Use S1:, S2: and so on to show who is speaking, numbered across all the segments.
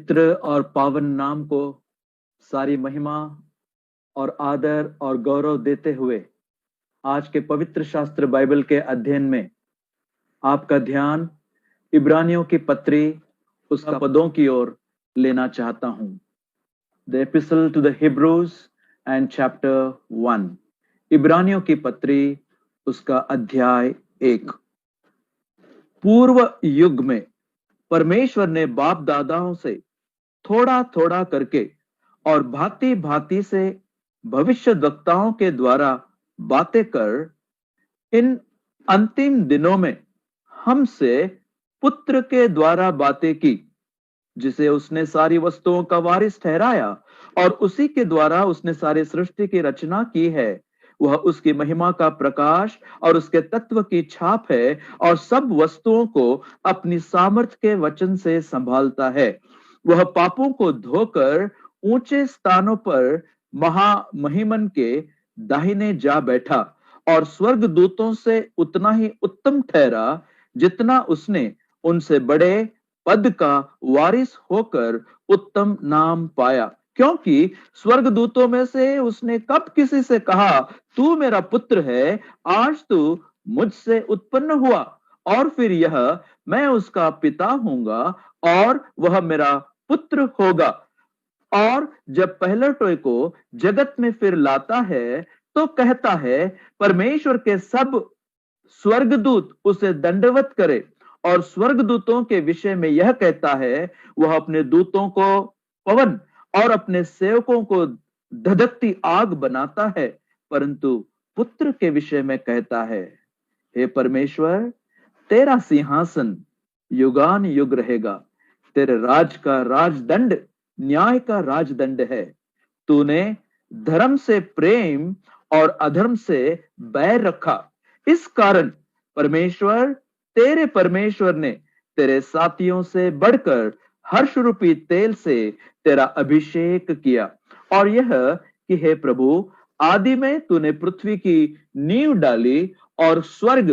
S1: पवित्र और पावन नाम को सारी महिमा और आदर और गौरव देते हुए आज के पवित्र शास्त्र बाइबल के अध्ययन में आपका ध्यान इब्रानियों की पत्री उसका पदों की ओर लेना चाहता हूं। The epistle to the Hebrews and chapter 1, इब्रानियों की पत्री उसका अध्याय 1। पूर्व युग में परमेश्वर ने बाप दादाओं से थोड़ा थोड़ा करके और भांति भांति से भविष्यद्वक्ताओं के द्वारा बातें कर इन अंतिम दिनों में हमसे पुत्र के द्वारा बातें की, जिसे उसने सारी वस्तुओं का वारिस ठहराया और उसी के द्वारा उसने सारी सृष्टि की रचना की है। वह उसकी महिमा का प्रकाश और उसके तत्व की छाप है और सब वस्तुओं को अपनी सामर्थ के वचन से संभालता है। वह पापों को धोकर ऊंचे स्थानों पर महामहिमन के दाहिने जा बैठा और स्वर्ग दूतों से उतना ही उत्तम ठहरा जितना उसने उनसे बड़े पद का वारिस होकर उत्तम नाम पाया, क्योंकि स्वर्गदूतों में से उसने कब किसी से कहा, तू मेरा पुत्र है, आज तू मुझसे उत्पन्न हुआ, और फिर यह, मैं उसका पिता हूंगा और वह मेरा पुत्र होगा। और जब पहलटोय को जगत में फिर लाता है तो कहता है, परमेश्वर के सब स्वर्गदूत उसे दंडवत करे, और स्वर्गदूतों के विषय में यह कहता है, वह अपने दूतों को पवन और अपने सेवकों को धधकती आग बनाता है। परंतु पुत्र के विषय में कहता है, हे परमेश्वर, तेरा सिंहासन युगान युग रहेगा, तेरे राज का राजदंड न्याय का राजदंड है। तूने धर्म से प्रेम और अधर्म से बैर रखा। इस कारण परमेश्वर, तेरे परमेश्वर ने तेरे साथियों से बढ़कर हर्ष रूपी तेल से तेरा अभिषेक किया, और यह कि हे प्रभु, आदि में तूने पृथ्वी की नींव डाली और स्वर्ग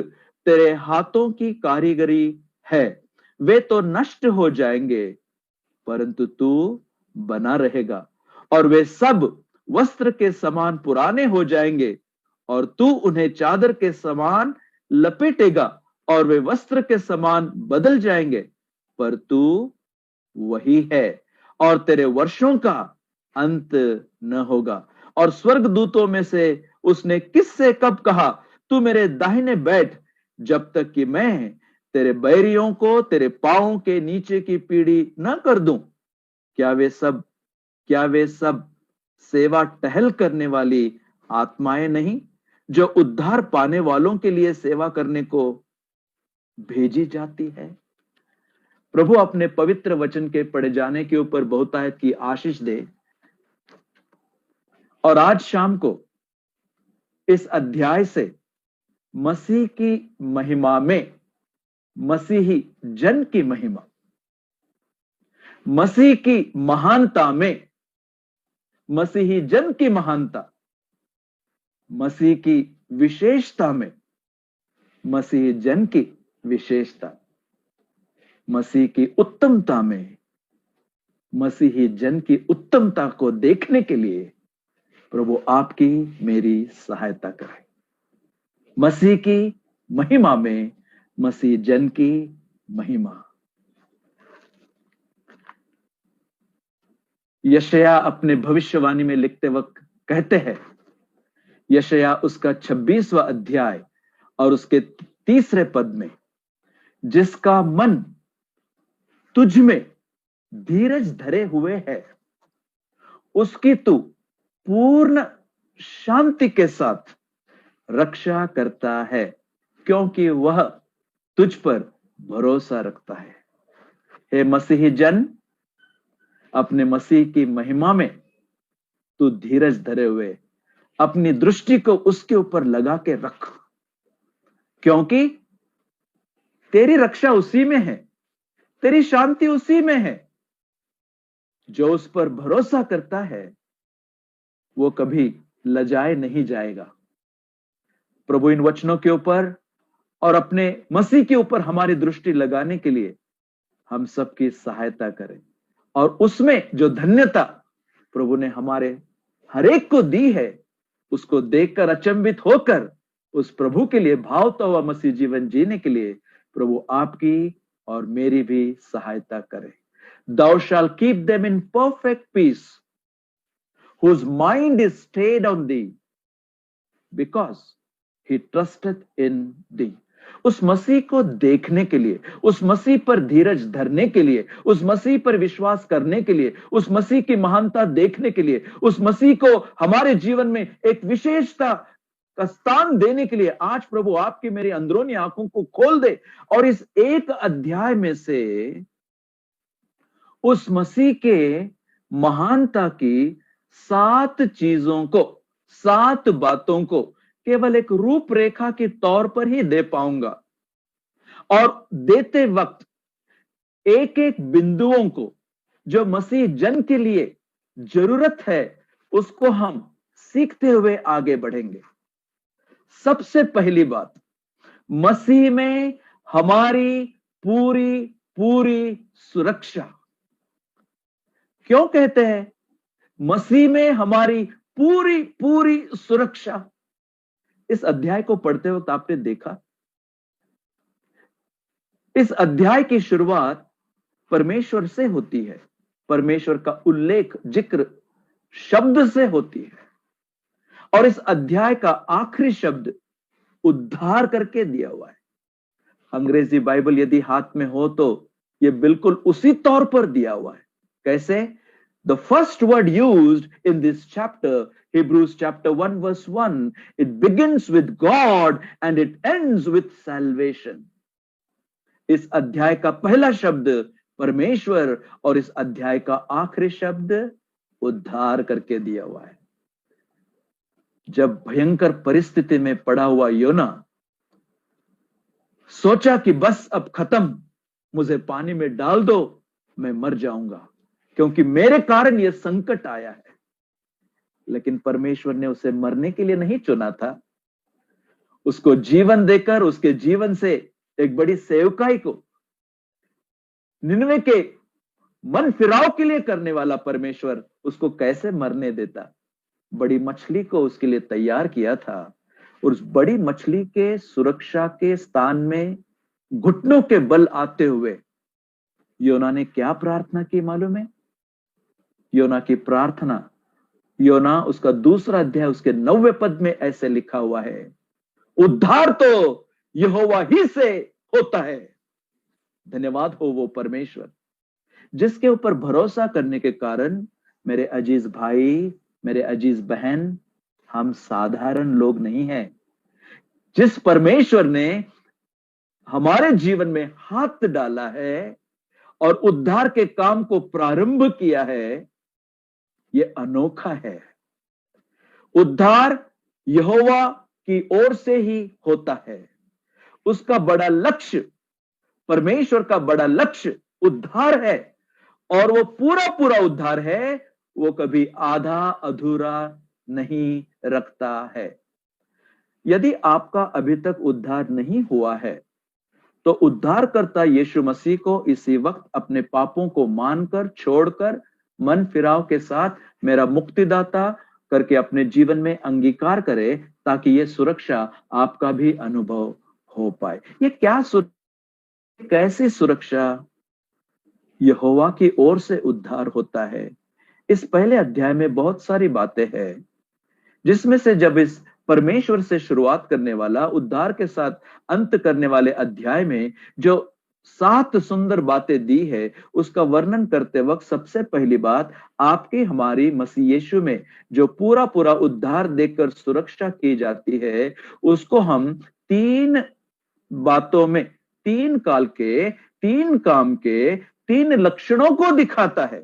S1: तेरे हाथों की कारीगरी है। वे तो नष्ट हो जाएंगे, परंतु तू बना रहेगा, और वे सब वस्त्र के समान पुराने हो जाएंगे, और तू उन्हें चादर के समान लपेटेगा और वे वस्त्र के समान बदल जाएंगे, पर तू वही है और तेरे वर्षों का अंत न होगा। और स्वर्गदूतों में से उसने किससे कब कहा, तू मेरे दाहिने बैठ, जब तक कि मैं तेरे बैरियों को तेरे पांवों के नीचे की पीढ़ी न कर दूं। क्या वे सब सेवा टहल करने वाली आत्माएं नहीं, जो उद्धार पाने वालों के लिए सेवा करने को भेजी जाती है? प्रभु अपने पवित्र वचन के पढ़े जाने के ऊपर बहुतायत की आशीष दे। और आज शाम को इस अध्याय से मसीह की महिमा में, मसीही जन की महिमा, मसीह की महानता में, मसीही जन की महानता, मसीह की विशेषता में, मसीही जन की विशेषता, मसीह की उत्तमता में, मसीही जन की उत्तमता को देखने के लिए प्रभु आपकी मेरी सहायता करे। मसीह की महिमा में, मसीह जन की महिमा। यशायाह अपने भविष्यवाणी में लिखते वक्त कहते हैं, यशायाह उसका 26वां अध्याय और उसके 3 पद में, जिसका मन तुझ में धीरज धरे हुए है, उसकी तू पूर्ण शांति के साथ रक्षा करता है, क्योंकि वह तुझ पर भरोसा रखता है। हे मसीही जन, अपने मसीह की महिमा में तू धीरज धरे हुए अपनी दृष्टि को उसके ऊपर लगा के रख, क्योंकि तेरी रक्षा उसी में है, तेरी शांति उसी में है। जो उस पर भरोसा करता है वो कभी लजाए नहीं जाएगा। प्रभु इन वचनों के ऊपर और अपने मसीह के ऊपर हमारी दृष्टि लगाने के लिए हम सबकी सहायता करें और उसमें जो धन्यता प्रभु ने हमारे हरेक को दी है, उसको देखकर अचंभित होकर उस प्रभु के लिए भावता हुआ मसीह जीवन जीने के लिए प्रभु आपकी और मेरी भी सहायता करे। Thou shall keep them in perfect peace, whose mind is stayed on thee, because he trusteth in thee. उस मसीह को देखने के लिए, उस मसीह पर धीरज धरने के लिए, उस मसीह पर विश्वास करने के लिए, उस मसीह की महानता देखने के लिए, उस मसीह को हमारे जीवन में एक विशेषता का स्थान देने के लिए आज प्रभु आपकी मेरी अंदरूनी आंखों को खोल दे और इस एक अध्याय में से उस मसीह के महानता की 7 चीजों को, 7 बातों को केवल एक रूपरेखा के तौर पर ही दे पाऊंगा और देते वक्त एक एक बिंदुओं को जो मसीह जन के लिए जरूरत है उसको हम सीखते हुए आगे बढ़ेंगे। सबसे पहली बात, मसीह में हमारी पूरी पूरी सुरक्षा। क्यों कहते हैं मसीह में हमारी पूरी पूरी सुरक्षा? इस अध्याय को पढ़ते वक्त आपने देखा, इस अध्याय की शुरुआत परमेश्वर से होती है, परमेश्वर का उल्लेख जिक्र शब्द से होती है और इस अध्याय का आखिरी शब्द उद्धार करके दिया हुआ है। अंग्रेजी बाइबल यदि हाथ में हो तो यह बिल्कुल उसी तौर पर दिया हुआ है। कैसे? The first word used in this chapter, Hebrews chapter 1 verse 1, it begins with God and it ends with salvation. इस अध्याय का पहला शब्द परमेश्वर और इस अध्याय का आखिरी शब्द उद्धार करके दिया हुआ है। जब भयंकर परिस्थिति में पड़ा हुआ योना सोचा कि बस अब खत्म, मुझे पानी में डाल दो, मैं मर जाऊंगा क्योंकि मेरे कारण यह संकट आया है, लेकिन परमेश्वर ने उसे मरने के लिए नहीं चुना था, उसको जीवन देकर उसके जीवन से एक बड़ी सेवकाई को निनवे के मन फिराव के लिए करने वाला परमेश्वर उसको कैसे मरने देता? बड़ी मछली को उसके लिए तैयार किया था और उस बड़ी मछली के सुरक्षा के स्थान में घुटनों के बल आते हुए योना ने क्या प्रार्थना की मालूम है? योना की प्रार्थना, योना उसका दूसरा अध्याय उसके 9वें पद में ऐसे लिखा हुआ है, उद्धार तो यहोवा ही से होता है। धन्यवाद हो वो परमेश्वर जिसके ऊपर भरोसा करने के कारण मेरे अजीज भाई, मेरे अजीज बहन, हम साधारण लोग नहीं हैं। जिस परमेश्वर ने हमारे जीवन में हाथ डाला है और उद्धार के काम को प्रारंभ किया है, यह अनोखा है। उद्धार यहोवा की ओर से ही होता है। उसका बड़ा लक्ष्य, परमेश्वर का बड़ा लक्ष्य उद्धार है और वो पूरा पूरा उद्धार है, वो कभी आधा अधूरा नहीं रखता है। यदि आपका अभी तक उद्धार नहीं हुआ है तो उद्धारकर्ता यीशु मसीह को इसी वक्त अपने पापों को मानकर, छोड़कर, मन फिराव के साथ मेरा मुक्तिदाता करके अपने जीवन में अंगीकार करे ताकि यह सुरक्षा आपका भी अनुभव हो पाए। ये क्या कैसी सुरक्षा? यहोवा की ओर से उद्धार होता है। इस पहले अध्याय में बहुत सारी बातें हैं जिसमें से जब इस परमेश्वर से शुरुआत करने वाला उद्धार के साथ अंत करने वाले अध्याय में जो 7 सुंदर बातें दी है उसका वर्णन करते वक्त सबसे पहली बात, आपकी हमारी मसीह यीशु में जो पूरा पूरा उद्धार देकर सुरक्षा की जाती है उसको हम 3 बातों में, 3 काल के, 3 काम के, 3 लक्षणों को दिखाता है।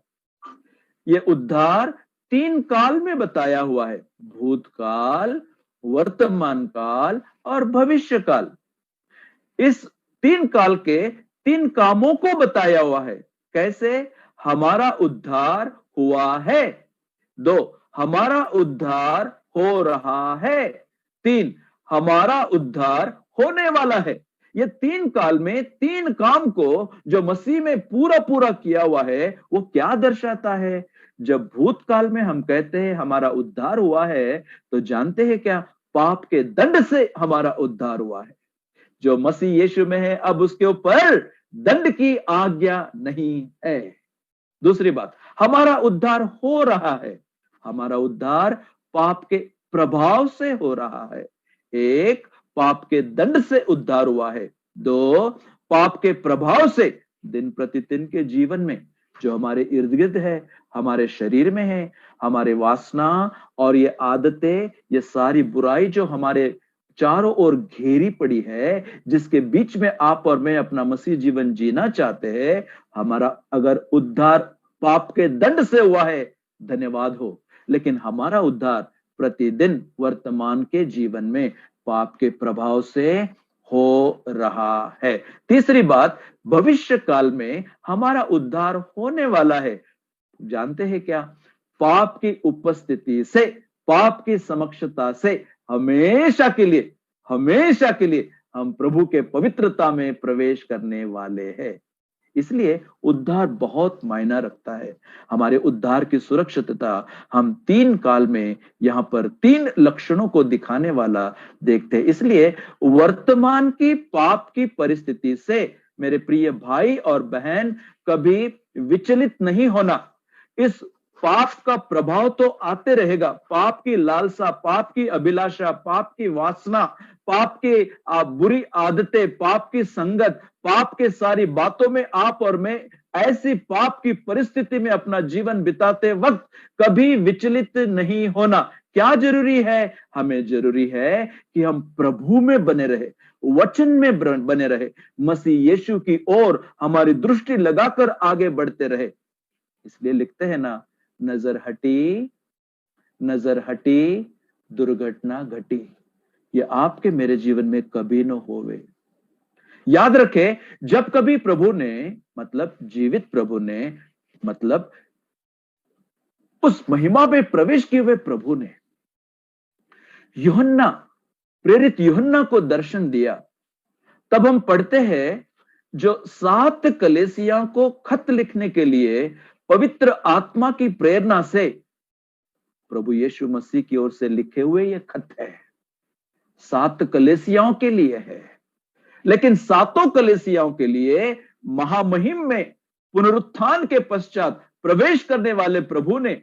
S1: यह उद्धार 3 काल में बताया हुआ है, भूतकाल, वर्तमान काल और भविष्य काल। इस 3 काल के 3 कामों को बताया हुआ है। कैसे? हमारा उद्धार हुआ है, 2 हमारा उद्धार हो रहा है, 3 हमारा उद्धार होने वाला है। ये 3 काल में 3 काम को जो मसीह में पूरा पूरा किया हुआ है, वो क्या दर्शाता है? जब भूतकाल में हम कहते हैं हमारा उद्धार हुआ है, तो जानते हैं क्या? पाप के दंड से हमारा उद्धार हुआ है। जो मसीह यीशु में है, अब उसके ऊपर दंड की आज्ञा नहीं है। दूसरी बात, हमारा उद्धार हो रहा है। हमारा उद्धार पाप के प्रभाव से हो रहा है। एक, पाप के दंड से उद्धार हुआ है। दो, पाप के प्रभाव से दिन प्रतिदिन के जीवन में जो हमारे इर्द गिर्द है, हमारे शरीर में है, हमारे वासना और ये आदतें, ये सारी बुराई जो हमारे चारों ओर घेरी पड़ी है, जिसके बीच में आप और मैं अपना मसीह जीवन जीना चाहते हैं, हमारा अगर उद्धार पाप के दंड से हुआ है, धन्यवाद हो। लेकिन हमारा उद्धार प्रतिदिन वर्तमान के जीवन में पाप के प्रभाव से हो रहा है। तीसरी बात, भविष्य काल में हमारा उद्धार होने वाला है। जानते हैं क्या? पाप की उपस्थिति से, पाप की समक्षता से हमेशा के लिए हम प्रभु के पवित्रता में प्रवेश करने वाले हैं। इसलिए उद्धार बहुत मायना रखता है। हमारे उद्धार की सुरक्षितता हम 3 काल में यहां पर 3 लक्षणों को दिखाने वाला देखते हैं। इसलिए वर्तमान की पाप की परिस्थिति से मेरे प्रिय भाई और बहन कभी विचलित नहीं होना। इस पाप का प्रभाव तो आते रहेगा। पाप की लालसा, पाप की अभिलाषा, पाप की वासना, पाप की बुरी आदतें, पाप की संगत, पाप के सारी बातों में आप और मैं ऐसी पाप की परिस्थिति में अपना जीवन बिताते वक्त कभी विचलित नहीं होना। क्या जरूरी है? हमें जरूरी है कि हम प्रभु में बने रहे, वचन में बने रहे, मसीह यीशु की ओर हमारी दृष्टि लगाकर आगे बढ़ते रहे। इसलिए लिखते हैं ना, नजर हटी दुर्घटना घटी। ये आपके मेरे जीवन में कभी न होवे। याद रखें, जब कभी प्रभु ने, मतलब जीवित प्रभु ने, मतलब उस महिमा में प्रवेश किए हुए प्रभु ने यूहन्ना, प्रेरित यूहन्ना को दर्शन दिया, तब हम पढ़ते हैं जो 7 कलीसियाओं को खत लिखने के लिए पवित्र आत्मा की प्रेरणा से प्रभु यीशु मसीह की ओर से लिखे हुए ये खत है। 7 कलीसियाओं के लिए है, लेकिन 7 कलीसियाओं के लिए महामहिम में पुनरुत्थान के पश्चात प्रवेश करने वाले प्रभु ने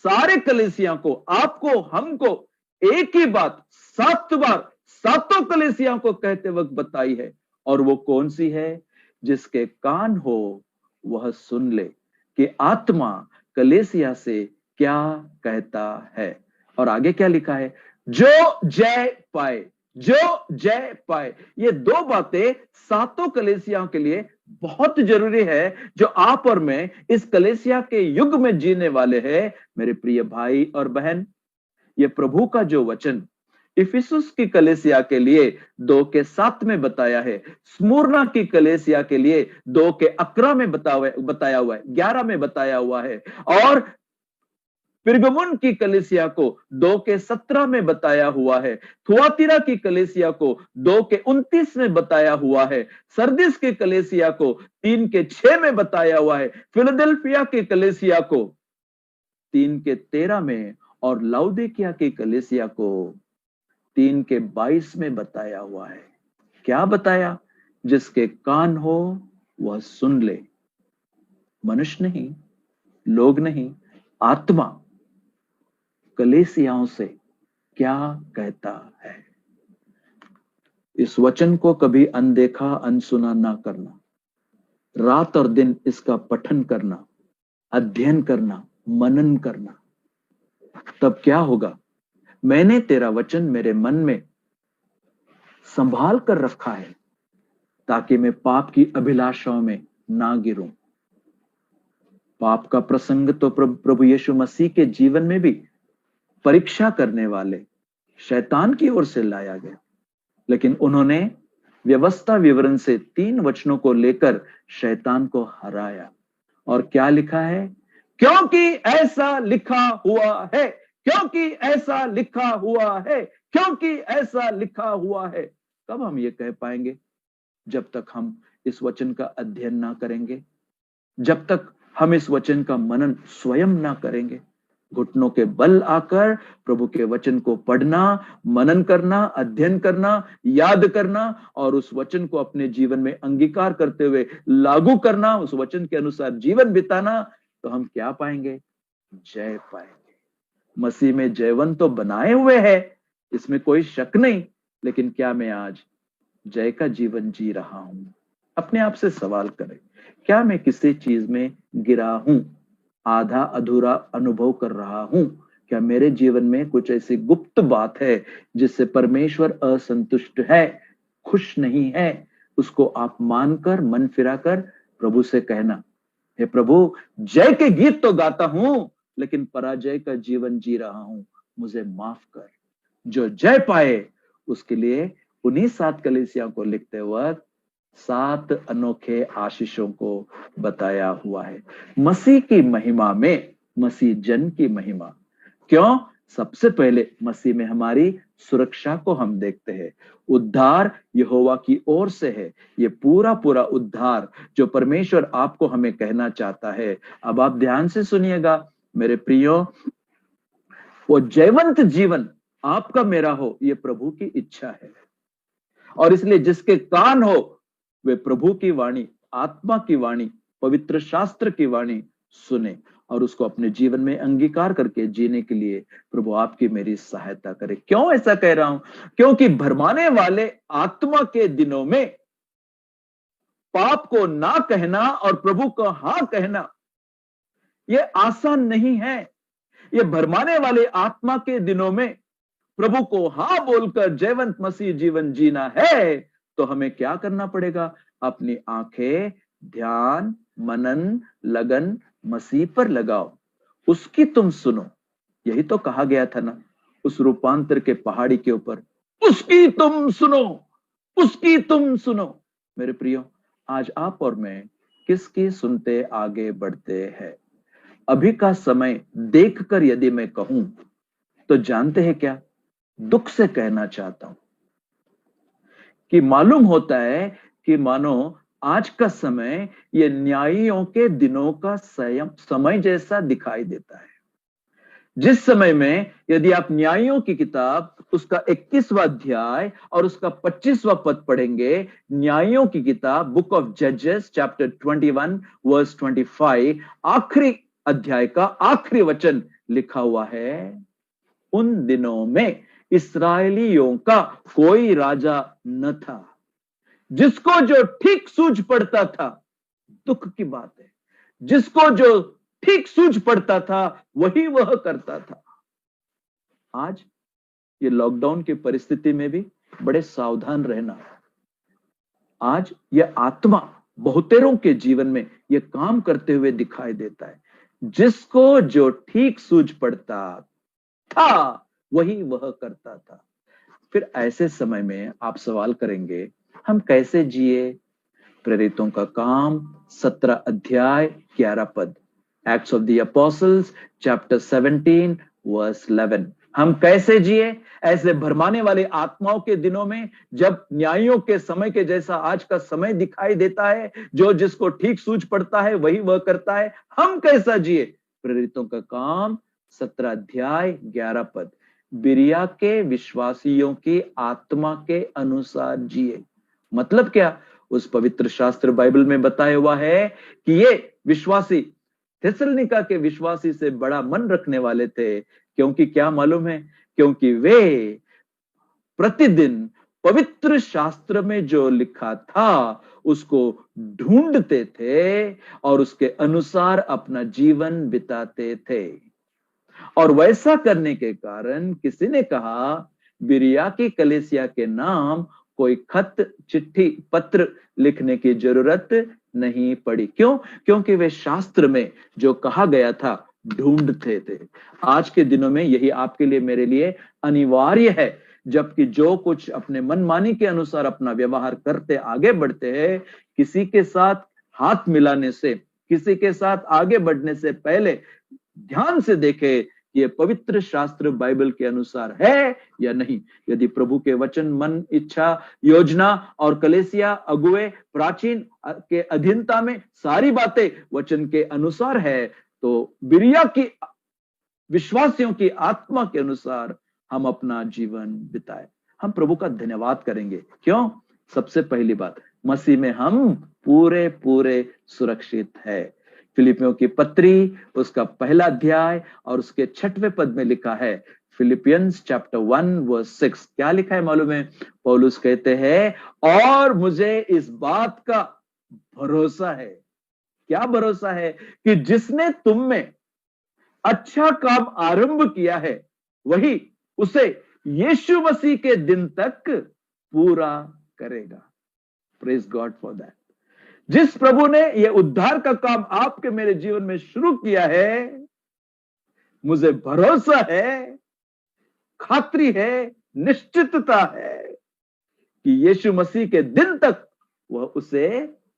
S1: सारे कलीसियाओं को, आपको, हमको एक ही बात 7 बार 7 कलीसियाओं को कहते वक्त बताई है। और वो कौन सी है? जिसके कान हो वह सुन ले कि आत्मा कलीसिया से क्या कहता है। और आगे क्या लिखा है? जो जय पाए, जो जय पाए। ये 2 बातें 7 कलीसियाओं के लिए बहुत जरूरी है, जो आप और मैं इस कलीसिया के युग में जीने वाले हैं। मेरे प्रिय भाई और बहन, ये प्रभु का जो वचन इफिसुस की कलीसिया के लिए 2:7 में बताया है, स्मुरना की कलीसिया के लिए 2:11 में बताया हुआ है, 11 में बताया हुआ है, और पिरगमुन की कलीसिया को 2:17 में बताया हुआ है, थुआतीरा की कलीसिया को 2:29 में बताया हुआ है, सरदिस की कलीसिया को 3:6 में बताया हुआ है, फिलाडेल्फिया की कलीसिया को 3:13 में, और लाउदिकिया की कलीसिया को 3:22 में बताया हुआ है। क्या बताया? जिसके कान हो वह सुन ले। मनुष्य नहीं, लोग नहीं, आत्मा कलीसियाओं से क्या कहता है। इस वचन को कभी अनदेखा, अनसुना ना करना। रात और दिन इसका पठन करना, अध्ययन करना, मनन करना। तब क्या होगा? मैंने तेरा वचन मेरे मन में संभाल कर रखा है ताकि मैं पाप की अभिलाषाओं में ना गिरूं। पाप का प्रसंग तो प्रभु यीशु मसीह के जीवन में भी परीक्षा करने वाले शैतान की ओर से लाया गया, लेकिन उन्होंने व्यवस्था विवरण से 3 वचनों को लेकर शैतान को हराया। और क्या लिखा है? क्योंकि ऐसा लिखा हुआ है, क्योंकि ऐसा लिखा हुआ है, क्योंकि ऐसा लिखा हुआ है। कब हम ये कह पाएंगे? जब तक हम इस वचन का अध्ययन ना करेंगे, जब तक हम इस वचन का मनन स्वयं ना करेंगे। घुटनों के बल आकर प्रभु के वचन को पढ़ना, मनन करना, अध्ययन करना, याद करना और उस वचन को अपने जीवन में अंगीकार करते हुए लागू करना, उस वचन के अनुसार जीवन बिताना, तो हम क्या पाएंगे? जय पाएंगे। मसीह में जयवंत तो बनाए हुए है, इसमें कोई शक नहीं, लेकिन क्या मैं आज जय का जीवन जी रहा हूं? अपने आप से सवाल करें, क्या मैं किसी चीज में गिरा हूं, आधा अधूरा अनुभव कर रहा हूं? क्या मेरे जीवन में कुछ ऐसी गुप्त बात है जिससे परमेश्वर असंतुष्ट है, खुश नहीं है? उसको आप मानकर, मन फिराकर प्रभु से कहना, हे प्रभु, जय के गीत तो गाता हूं, लेकिन पराजय का जीवन जी रहा हूं, मुझे माफ कर। जो जय पाए उसके लिए उन्हीं 7 कलीसिया को लिखते वक्त 7 अनोखे आशीषों को बताया हुआ है। मसीह की महिमा में मसीह जन की महिमा। क्यों? सबसे पहले मसीह में हमारी सुरक्षा को हम देखते हैं। उद्धार यहोवा की ओर से है। ये पूरा पूरा उद्धार जो परमेश्वर आपको हमें कहना चाहता है। अब आप ध्यान से सुनिएगा मेरे प्रियो, वो जयवंत जीवन आपका मेरा हो, ये प्रभु की इच्छा है। और इसलिए जिसके कान हो वे प्रभु की वाणी, आत्मा की वाणी, पवित्र शास्त्र की वाणी सुने और उसको अपने जीवन में अंगीकार करके जीने के लिए प्रभु आपकी मेरी सहायता करे। क्यों ऐसा कह रहा हूं? क्योंकि भरमाने वाले आत्मा के दिनों में पाप को ना कहना और प्रभु को हां कहना ये आसान नहीं है। ये भरमाने वाले आत्मा के दिनों में प्रभु को हां बोलकर जयवंत मसीह जीवन जीना है, तो हमें क्या करना पड़ेगा? अपनी आंखें, ध्यान, मनन, लगन मसीह पर लगाओ, उसकी तुम सुनो। यही तो कहा गया था ना उस रूपांतर के पहाड़ी के ऊपर, उसकी तुम सुनो, उसकी तुम सुनो। मेरे प्रियो, आज आप और मैं किसकी सुनते आगे बढ़ते हैं? अभी का समय देखकर यदि मैं कहूं तो जानते हैं क्या, दुख से कहना चाहता हूं कि मालूम होता है कि मानो आज का समय ये न्यायियों के दिनों का समय जैसा दिखाई देता है। जिस समय में यदि आप न्यायियों की किताब उसका 21वां अध्याय और उसका 25वां पद पढ़ेंगे, न्यायियों की किताब बुक ऑफ जजेस चैप्टर 21 वर्स 25, आखिरी अध्याय का आखिरी वचन लिखा हुआ है, उन दिनों में इस्राएलियों का कोई राजा न था जिसको जो ठीक सूझ पड़ता था। दुख की बात है, जिसको जो ठीक सूझ पड़ता था वही वह करता था। आज ये लॉकडाउन की परिस्थिति में भी बड़े सावधान रहना। आज ये आत्मा बहुतेरों के जीवन में ये काम करते हुए दिखाई देता है। जिसको जो ठीक सूझ पड़ता था वही वह करता था। फिर ऐसे समय में आप सवाल करेंगे, हम कैसे जिए? प्रेरितों का काम 17 अध्याय 11 पद, Acts of the Apostles chapter 17 verse 11। हम कैसे जिए ऐसे भरमाने वाले आत्माओं के दिनों में, जब न्यायियों के समय के जैसा आज का समय दिखाई देता है, जो जिसको ठीक सूझ पड़ता है वही वह करता है। हम कैसा जिए? प्रेरितों का काम 17 अध्याय 11 पद, बिरिया के विश्वासियों की आत्मा के अनुसार जिए। मतलब क्या? उस पवित्र शास्त्र बाइबल में बताया हुआ है कि ये विश्वासी थिस्सलुनीका के विश्वासी से बड़ा मन रखने वाले थे। क्योंकि क्या मालूम है? क्योंकि वे प्रतिदिन पवित्र शास्त्र में जो लिखा था उसको ढूंढते थे और उसके अनुसार अपना जीवन बिताते थे। और वैसा करने के कारण किसी ने कहा बिरिया की कलीसिया के नाम कोई खत, चिट्ठी, पत्र लिखने की जरूरत नहीं पड़ी। क्यों? क्योंकि वे शास्त्र में जो कहा गया था ढूंढते थे। आज के दिनों में यही आपके लिए, मेरे लिए अनिवार्य है। जबकि जो कुछ अपने मनमानी के अनुसार अपना व्यवहार करते आगे बढ़ते हैं, किसी के साथ हाथ मिलाने से, किसी के साथ आगे बढ़ने से पहले ध्यान से देखे ये पवित्र शास्त्र बाइबल के अनुसार है या नहीं। यदि प्रभु के वचन, मन, इच्छा, योजना और कलेसिया, अगुए, प्राचीन के अधीनता में सारी बातें वचन के अनुसार है, तो बिरिया की विश्वासियों की आत्मा के अनुसार हम अपना जीवन बिताए। हम प्रभु का धन्यवाद करेंगे। क्यों? सबसे पहली बात, मसीह में हम पूरे पूरे सुरक्षित है। फिलिपियों की पत्री उसका पहला अध्याय और उसके 6वें पद में लिखा है, फिलिपियंस चैप्टर 1 वर्स 6, क्या लिखा है मालूम है? पौलुस कहते हैं, और मुझे इस बात का भरोसा है। क्या भरोसा है? कि जिसने तुम में अच्छा काम आरंभ किया है, वही उसे यीशु मसीह के दिन तक पूरा करेगा। Praise God for that. जिस प्रभु ने यह उद्धार का काम आपके मेरे जीवन में शुरू किया है, मुझे भरोसा है, खातरी है, निश्चितता है कि यीशु मसीह के दिन तक वह उसे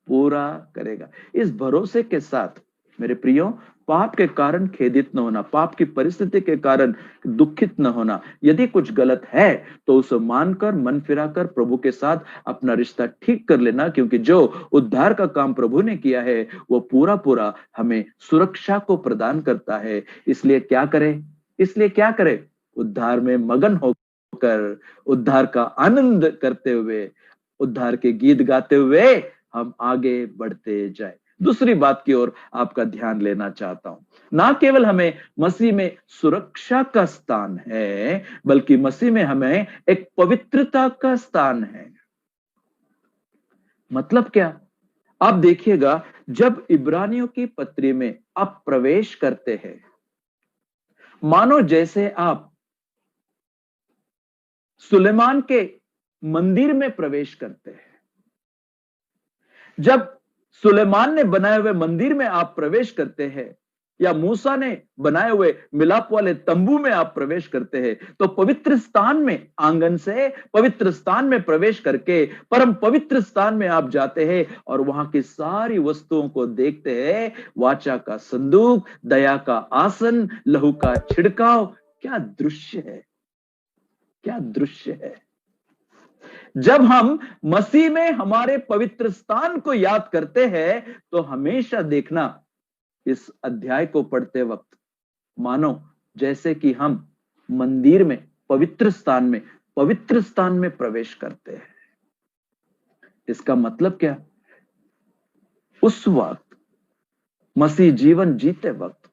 S1: पूरा करेगा। इस भरोसे के साथ मेरे प्रियो, पाप के कारण खेदित न होना, पाप की परिस्थिति के कारण दुखित न होना। यदि कुछ गलत है तो उसे मानकर, मन फिराकर प्रभु के साथ अपना रिश्ता ठीक कर लेना, क्योंकि जो उद्धार का काम प्रभु ने किया है वो पूरा पूरा हमें सुरक्षा को प्रदान करता है। इसलिए क्या करें? उद्धार में मगन होकर, उद्धार का आनंद करते हुए, उद्धार के गीत गाते हुए हम आगे बढ़ते जाए। दूसरी बात की ओर आपका ध्यान लेना चाहता हूं। ना केवल हमें मसीह में सुरक्षा का स्थान है, बल्कि मसीह में हमें एक पवित्रता का स्थान है। मतलब क्या? आप देखिएगा, जब इब्रानियों की पत्री में आप प्रवेश करते हैं, मानो जैसे आप सुलेमान के मंदिर में प्रवेश करते हैं। जब सुलेमान ने बनाए हुए मंदिर में आप प्रवेश करते हैं, या मूसा ने बनाए हुए मिलाप वाले तंबू में आप प्रवेश करते हैं, तो पवित्र स्थान में, आंगन से पवित्र स्थान में प्रवेश करके परम पवित्र स्थान में आप जाते हैं और वहां की सारी वस्तुओं को देखते हैं। वाचा का संदूक, दया का आसन, लहू का छिड़काव, क्या दृश्य है, क्या दृश्य है। जब हम मसीह में हमारे पवित्र स्थान को याद करते हैं, तो हमेशा देखना, इस अध्याय को पढ़ते वक्त मानो जैसे कि हम मंदिर में, पवित्र स्थान में प्रवेश करते हैं। इसका मतलब क्या? उस वक्त, मसीह जीवन जीते वक्त,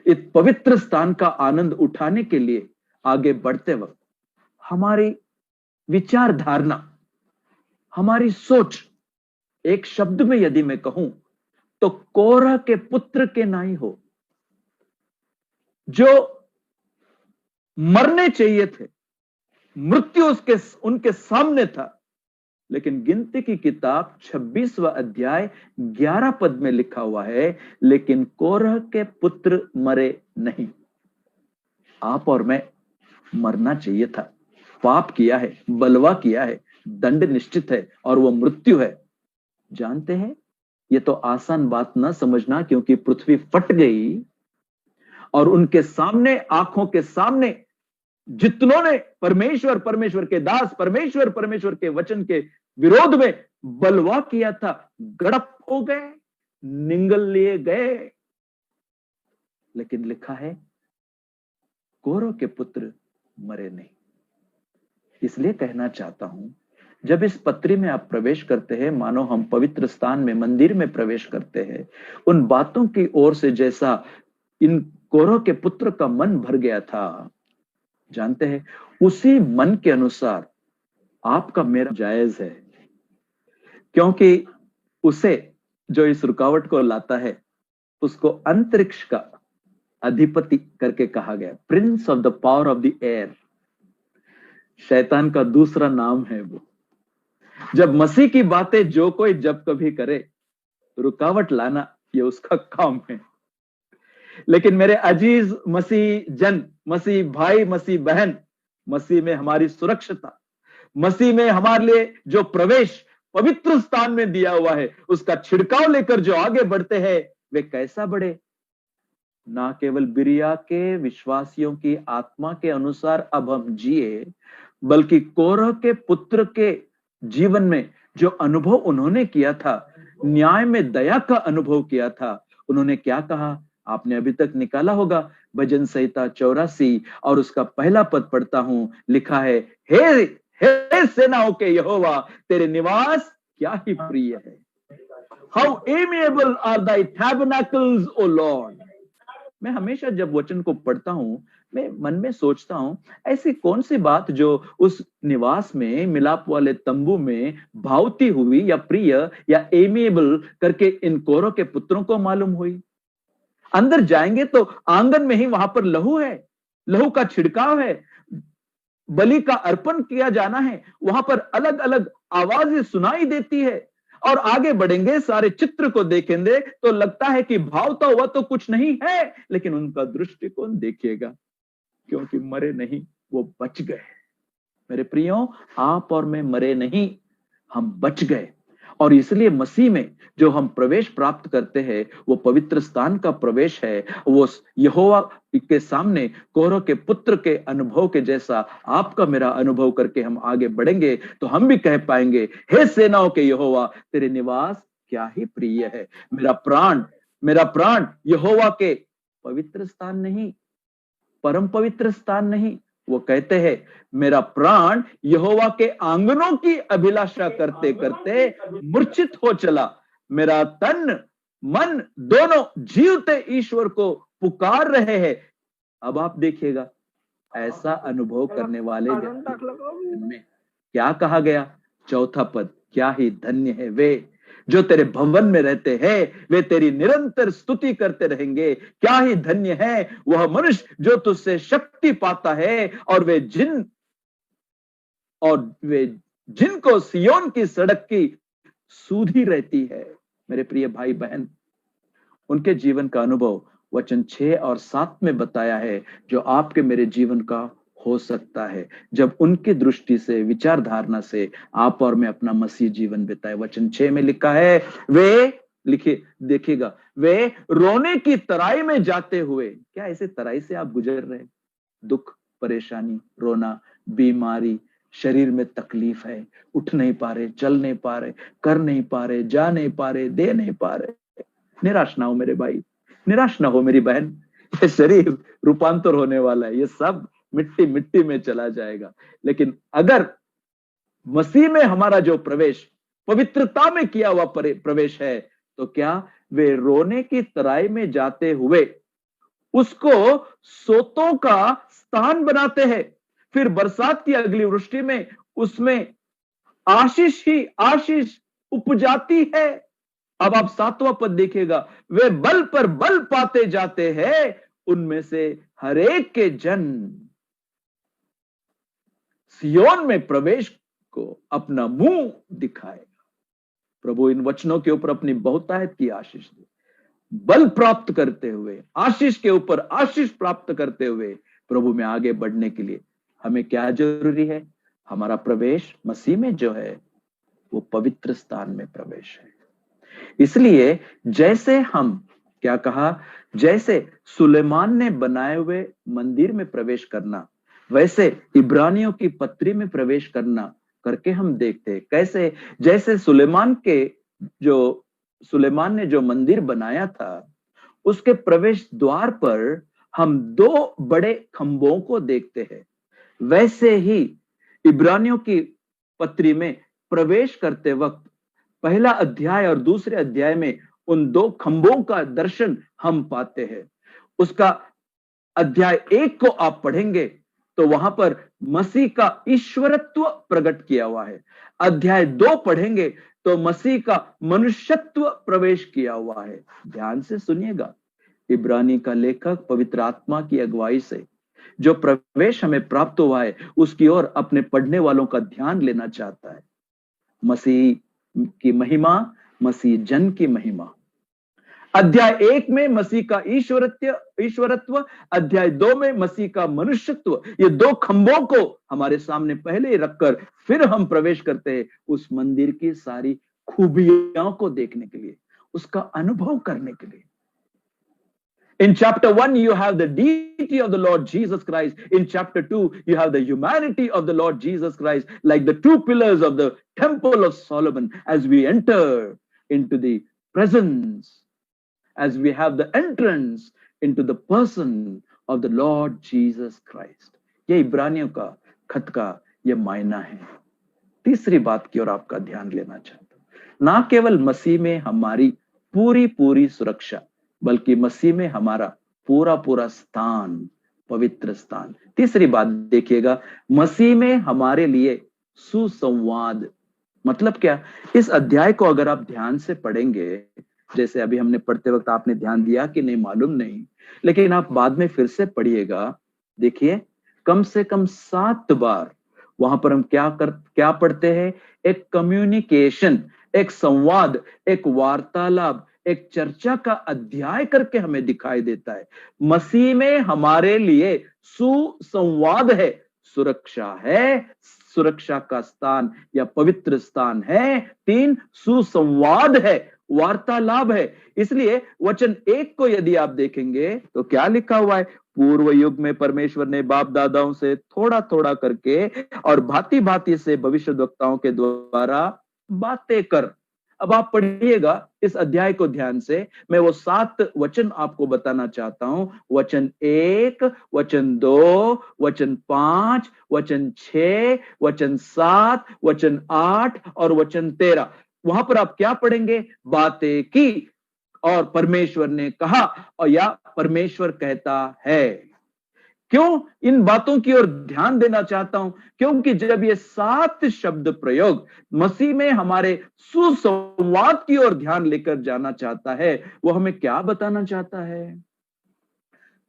S1: इस पवित्र स्थान का आनंद उठाने के लिए आगे बढ़ते वक्त, हमारी विचार धारणा, हमारी सोच, एक शब्द में यदि मैं कहूं तो कोरह के पुत्र के नाई हो, जो मरने चाहिए थे, मृत्यु उनके सामने था, लेकिन गिनती की किताब 26वां अध्याय 11 पद में लिखा हुआ है, लेकिन कोरह के पुत्र मरे नहीं। आप और मैं मरना चाहिए था, पाप किया है, बलवा किया है, दंड निश्चित है और वो मृत्यु है। जानते हैं, ये तो आसान बात ना समझना, क्योंकि पृथ्वी फट गई और उनके सामने, आंखों के सामने, जितनों ने परमेश्वर के दास, परमेश्वर के वचन के विरोध में बलवा किया था, गड़प हो गए, निगल लिए गए। लेकिन लिखा है, कोरह के पुत्र मरे नहीं। इसलिए कहना चाहता हूं, जब इस पत्री में आप प्रवेश करते हैं, मानो हम पवित्र स्थान में, मंदिर में प्रवेश करते हैं, उन बातों की ओर से जैसा इन कोरह के पुत्र का मन भर गया था, जानते हैं, उसी मन के अनुसार आपका मेरा जायज है। क्योंकि उसे, जो इस रुकावट को लाता है, उसको अंतरिक्ष का अधिपति करके कहा गया, Prince of the power of the air. शैतान का दूसरा नाम है वो। जब मसीह की बातें जो कोई जब कभी करे, रुकावट लाना ये उसका काम है। लेकिन मेरे अजीज मसीह जन, मसीह भाई, मसीह बहन, मसीह में हमारी सुरक्षितता, मसीह में हमारे लिए जो प्रवेश पवित्र स्थान में दिया हुआ है, उसका छिड़काव लेकर जो आगे बढ़ते हैं, वे कैसा बढ़े? ना केवल बिरिया के विश्वासियों की आत्मा के अनुसार अब हम जिए, बल्कि कोरह के पुत्र के जीवन में जो अनुभव उन्होंने किया था, न्याय में दया का अनुभव किया था, उन्होंने क्या कहा आपने अभी तक निकाला होगा। भजन संहिता 84 और उसका पहला पद पढ़ता हूं, लिखा है, हे सेनाओं के यहोवा, तेरे निवास क्या ही प्रिय है। How amiable are thy tabernacles O lord. मैं हमेशा जब वचन को पढ़ता हूं, मैं मन में सोचता हूं, ऐसी कौन सी बात जो उस निवास में, मिलाप वाले तंबू में भावती हुई या प्रिय या एमिएबल करके इन कोरह के पुत्रों को मालूम हुई। अंदर जाएंगे तो आंगन में ही वहां पर लहू है, लहू का छिड़काव है, बलि का अर्पण किया जाना है, वहां पर अलग अलग आवाजें सुनाई देती है। और आगे बढ़ेंगे, सारे चित्र को देखेंगे तो लगता है कि भावता हुआ तो कुछ नहीं है, लेकिन उनका दृष्टिकोण देखिएगा, क्योंकि मरे नहीं, वो बच गए। मेरे प्रियो, आप और मैं मरे नहीं, हम बच गए। और इसलिए मसीह में जो हम प्रवेश प्राप्त करते हैं, वो पवित्र स्थान का प्रवेश है। वो यहोवा के सामने कोरह के पुत्र के अनुभव के जैसा आपका मेरा अनुभव करके हम आगे बढ़ेंगे, तो हम भी कह पाएंगे, हे सेनाओं के यहोवा, तेरे निवास क्या ही प्रिय है। मेरा प्राण यहोवा के पवित्र स्थान नहीं, परम पवित्र स्थान नहीं, वो कहते हैं, मेरा प्राण यहोवा के आंगनों की अभिलाषा करते करते मूर्छित हो चला। मेरा तन मन दोनों जीवते ईश्वर को पुकार रहे हैं। अब आप देखिएगा, ऐसा अनुभव करने वाले में क्या कहा गया, चौथा पद, क्या ही धन्य है वे जो तेरे भवन में रहते हैं, वे तेरी निरंतर स्तुति करते रहेंगे। क्या ही धन्य है वह मनुष्य जो तुझसे शक्ति पाता है, और वे जिनको सियोन की सड़क की सूधी रहती है। मेरे प्रिय भाई बहन, उनके जीवन का अनुभव वचन 6 और 7 में बताया है, जो आपके मेरे जीवन का हो सकता है जब उनकी दृष्टि से, विचारधारणा से आप और मैं अपना मसीह जीवन बिताए। वचन 6 में लिखा है, वे लिखे देखिएगा, वे रोने की तराई में जाते हुए। क्या ऐसे तराई से आप गुजर रहे? दुख, परेशानी, रोना, बीमारी, शरीर में तकलीफ है, उठ नहीं पा रहे, चल नहीं पा रहे, कर नहीं पा रहे, जा नहीं पा रहे, दे नहीं पा रहे। निराश ना हो मेरे भाई, निराश ना हो मेरी बहन। ये शरीर रूपांतर होने वाला है, ये सब मिट्टी मिट्टी में चला जाएगा। लेकिन अगर मसीह में हमारा जो प्रवेश, पवित्रता में किया हुआ प्रवेश है, तो क्या वे रोने की तराई में जाते हुए उसको सोतों का स्थान बनाते हैं। फिर बरसात की अगली वृष्टि में उसमें आशीष ही आशीष उपजाती है। अब आप 7वां पद देखिएगा, वे बल पर बल पाते जाते हैं, उनमें से हरेक के जन सियोन में प्रवेश को अपना मुंह दिखाएगा। प्रभु इन वचनों के ऊपर अपनी बहुतायत की आशीष दे। बल प्राप्त करते हुए, आशीष के ऊपर आशीष प्राप्त करते हुए प्रभु में आगे बढ़ने के लिए हमें क्या जरूरी है? हमारा प्रवेश मसीह में जो है वो पवित्र स्थान में प्रवेश है। इसलिए जैसे हम क्या कहा, जैसे सुलेमान ने बनाए हुए मंदिर में प्रवेश करना, वैसे इब्रानियों की पत्री में प्रवेश करना करके हम देखते हैं कैसे, जैसे सुलेमान ने जो मंदिर बनाया था, उसके प्रवेश द्वार पर हम 2 बड़े खंभों को देखते हैं। वैसे ही इब्रानियों की पत्री में प्रवेश करते वक्त पहला अध्याय और दूसरे अध्याय में उन 2 खंभों का दर्शन हम पाते हैं। उसका अध्याय 1 को आप पढ़ेंगे तो वहां पर मसीह का ईश्वरत्व प्रकट किया हुआ है। अध्याय 2 पढ़ेंगे तो मसीह का मनुष्यत्व प्रवेश किया हुआ है। ध्यान से सुनिएगा, इब्रानी का लेखक पवित्र आत्मा की अगुवाई से जो प्रवेश हमें प्राप्त हुआ है, उसकी ओर अपने पढ़ने वालों का ध्यान लेना चाहता है। मसीह की महिमा, मसीह जन की महिमा। अध्याय 1 में मसीह का ईश्वरत्व, अध्याय 2 में मसीह का मनुष्यत्व। ये 2 खंभों को हमारे सामने पहले ही रखकर फिर हम प्रवेश करते हैं उस मंदिर की सारी खूबियों को देखने के लिए, उसका अनुभव करने के लिए। In chapter 1, you have the deity of the Lord Jesus Christ. In chapter 2, you have the humanity of the Lord Jesus Christ, like the two pillars of the temple of Solomon. As we enter into the presence, as we have the entrance into the person of the Lord Jesus Christ. ये इब्रानियों का खत का ये मायना है। तीसरी बात की ओर आपका ध्यान लेना चाहता हूं, ना केवल मसीह में हमारी पूरी पूरी सुरक्षा, बल्कि मसीह में हमारा पूरा पूरा स्थान, पवित्र स्थान। तीसरी बात देखिएगा, मसीह में हमारे लिए सुसंवाद। मतलब क्या? इस अध्याय को अगर आप ध्यान से पढ़ेंगे, जैसे अभी हमने पढ़ते वक्त आपने ध्यान दिया कि नहीं मालूम नहीं, लेकिन आप बाद में फिर से पढ़िएगा, देखिए कम से कम 7 बार वहां पर हम क्या पढ़ते हैं? एक कम्युनिकेशन, एक संवाद, एक वार्तालाप, एक चर्चा का अध्याय करके हमें दिखाई देता है। मसीह में हमारे लिए सुसंवाद है, सुरक्षा है, सुरक्षा का स्थान या पवित्र स्थान है। 3 सुसंवाद है, वार्तालाप है। इसलिए वचन 1 को यदि आप देखेंगे तो क्या लिखा हुआ है? पूर्व युग में परमेश्वर ने बाप दादाओं से थोड़ा थोड़ा करके और भांति भांति से भविष्यद्वक्ताओं के द्वारा बातें कर। अब आप पढ़िएगा इस अध्याय को ध्यान से। मैं वो 7 वचन आपको बताना चाहता हूं। वचन 1, वचन 2, वचन 5, वचन 6, वचन 7, वचन 8 और वचन 13। वहां पर आप क्या पढ़ेंगे? बातें की और परमेश्वर ने कहा, और या परमेश्वर कहता है। क्यों इन बातों की ओर ध्यान देना चाहता हूं? क्योंकि जब ये 7 शब्द प्रयोग मसीह में हमारे सुसंवाद की ओर ध्यान लेकर जाना चाहता है, वो हमें क्या बताना चाहता है?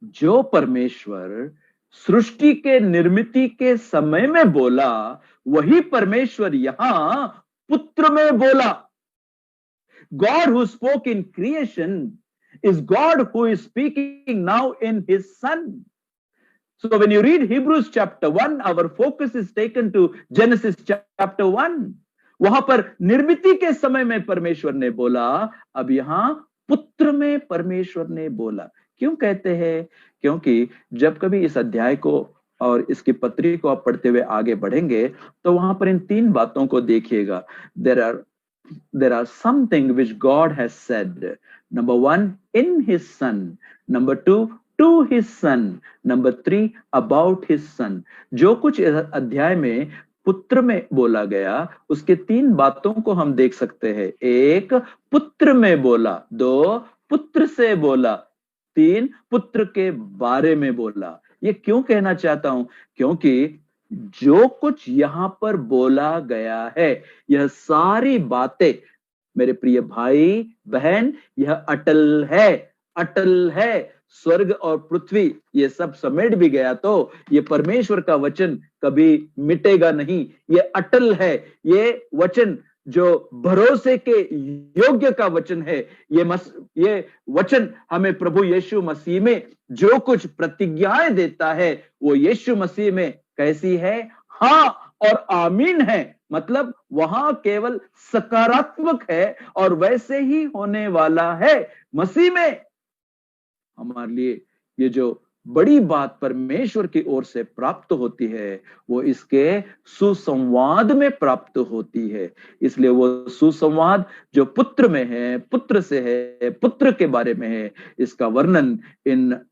S1: जो परमेश्वर सृष्टि के निर्मिति के समय में बोला, वही परमेश्वर यहां पुत्र में बोला। God who spoke in creation is God who is speaking now in his son. So when you read Hebrews chapter 1, our focus is taken to Genesis chapter 1. वहां पर निर्मिति के समय में परमेश्वर ने बोला, अब यहां पुत्र में परमेश्वर ने बोला। क्यों कहते हैं? क्योंकि जब कभी इस अध्याय को और इसकी पत्री को आप पढ़ते हुए आगे बढ़ेंगे तो वहां पर इन 3 बातों को देखिएगा। There are something which God has said. Number 1, in his son. Number 2, to his son. Number 3, about his son. जो कुछ इस अध्याय में पुत्र में बोला गया, उसके 3 बातों को हम देख सकते हैं। 1, पुत्र में बोला। 2, पुत्र से बोला। 3, पुत्र के बारे में बोला। ये क्यों कहना चाहता हूं? क्योंकि जो कुछ यहां पर बोला गया है, यह सारी बातें मेरे प्रिय भाई बहन, यह अटल है, अटल है। स्वर्ग और पृथ्वी ये सब समेट भी गया तो ये परमेश्वर का वचन कभी मिटेगा नहीं। ये अटल है। ये वचन जो भरोसे के योग्य का वचन है, ये वचन हमें प्रभु यीशु मसीह में जो कुछ प्रतिज्ञाएं देता है, वो यीशु मसीह में कैसी है? हाँ और आमीन है। मतलब वहां केवल सकारात्मक है और वैसे ही होने वाला है। मसीह में हमारे लिए ये जो बड़ी बात परमेश्वर की ओर से प्राप्त होती है, वो इसके सुसंवाद में प्राप्त होती है। इसलिए वो सुसंवाद जो पुत्र में है, पुत्र से है, पुत्र के बारे में है, इसका वर्णन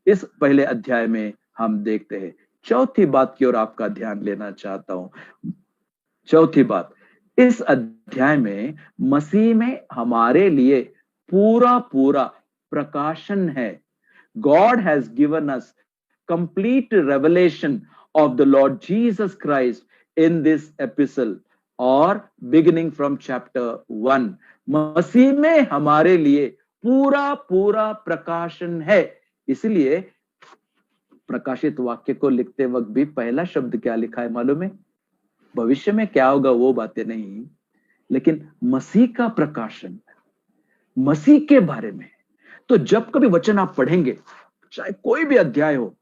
S1: इस पहले अध्याय में हम देखते हैं। चौथी बात की ओर आपका ध्यान लेना चाहता हूं। चौथी बात, इस अध्याय में मसीह में हमारे लिए पूरा पूरा प्रकाशन है। God has given us complete revelation of the Lord Jesus Christ in this epistle, or beginning from chapter 1. मसीह में हमारे लिए पूरा पूरा प्रकाशन है। इसलिए प्रकाशित वाक्य को लिखते वक्त भी पहला शब्द क्या लिखा है मालूम है? भविष्य में क्या होगा वो बातें नहीं, लेकिन मसीह का प्रकाशन, मसीह के बारे में। तो जब कभी वचन आप पढ़ेंगे, चाहे कोई भी अध्याय हो,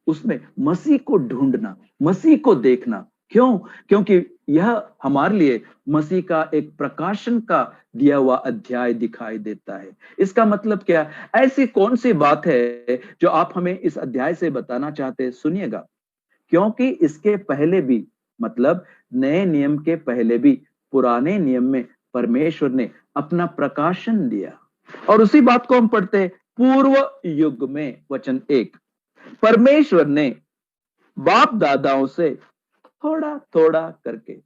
S1: उसमें मसीह को ढूंढना, मसीह को देखना, क्यों? क्योंकि यह हमारे लिए मसीह का एक प्रकाशन का दिया हुआ अध्याय दिखाई देता है। इसका मतलब क्या? ऐसी कौन सी बात है जो आप हमें इस अध्याय से बताना चाहते हैं? सुनिएगा। क्योंकि इसके पहले भी, मतलब नए नियम के पहले भी, पुराने नियम में परमेश्वर ने अपना प्रकाशन दिया। और उसी बात को हम पढ़ते हैं पूर्व युग में, वचन 1, परमेश्वर ने बाप दादाओं से थोड़ा थोड़ा करके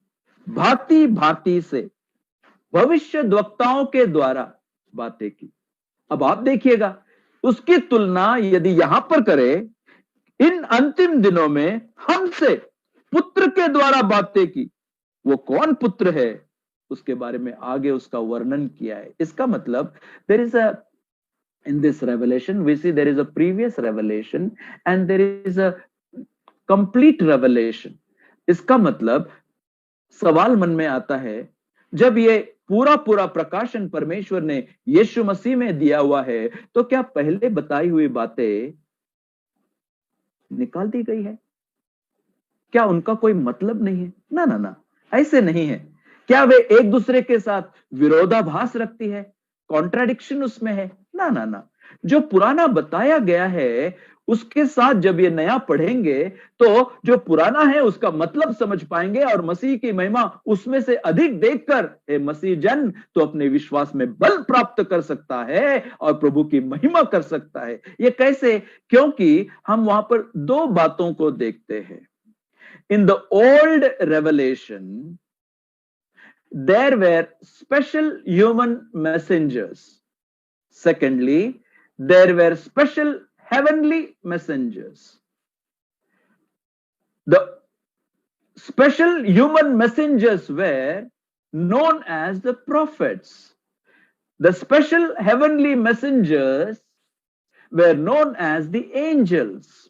S1: भांति भांति से भविष्यद्वक्ताओं के द्वारा बातें की। अब आप देखिएगा, उसकी तुलना यदि यहां पर करें, इन अंतिम दिनों में हमसे पुत्र के द्वारा बातें की। वो कौन पुत्र है उसके बारे में आगे उसका वर्णन किया है। इसका मतलब there is a in this revelation we see there is a previous revelation and there is a complete revelation. इसका मतलब सवाल मन में आता है, जब ये पूरा पूरा प्रकाशन परमेश्वर ने यीशु मसीह में दिया हुआ है, तो क्या पहले बताई हुई बातें निकाल दी गई है? क्या उनका कोई मतलब नहीं है? ना ना ना, ऐसे नहीं है। क्या वे एक दूसरे के साथ विरोधाभास रखती है? कॉन्ट्राडिक्शन उसमें है? ना ना ना। जो पुराना बताया गया है उसके साथ जब ये नया पढ़ेंगे तो जो पुराना है उसका मतलब समझ पाएंगे और मसीह की महिमा उसमें से अधिक देखकर हे मसीह जन तो अपने विश्वास में बल प्राप्त कर सकता है और प्रभु की महिमा कर सकता है। ये कैसे? क्योंकि हम वहां पर दो बातों को देखते हैं। In the old revelation, there were special human messengers. Secondly, there were special heavenly messengers. The special human messengers were known as the prophets. The special heavenly messengers were known as the angels.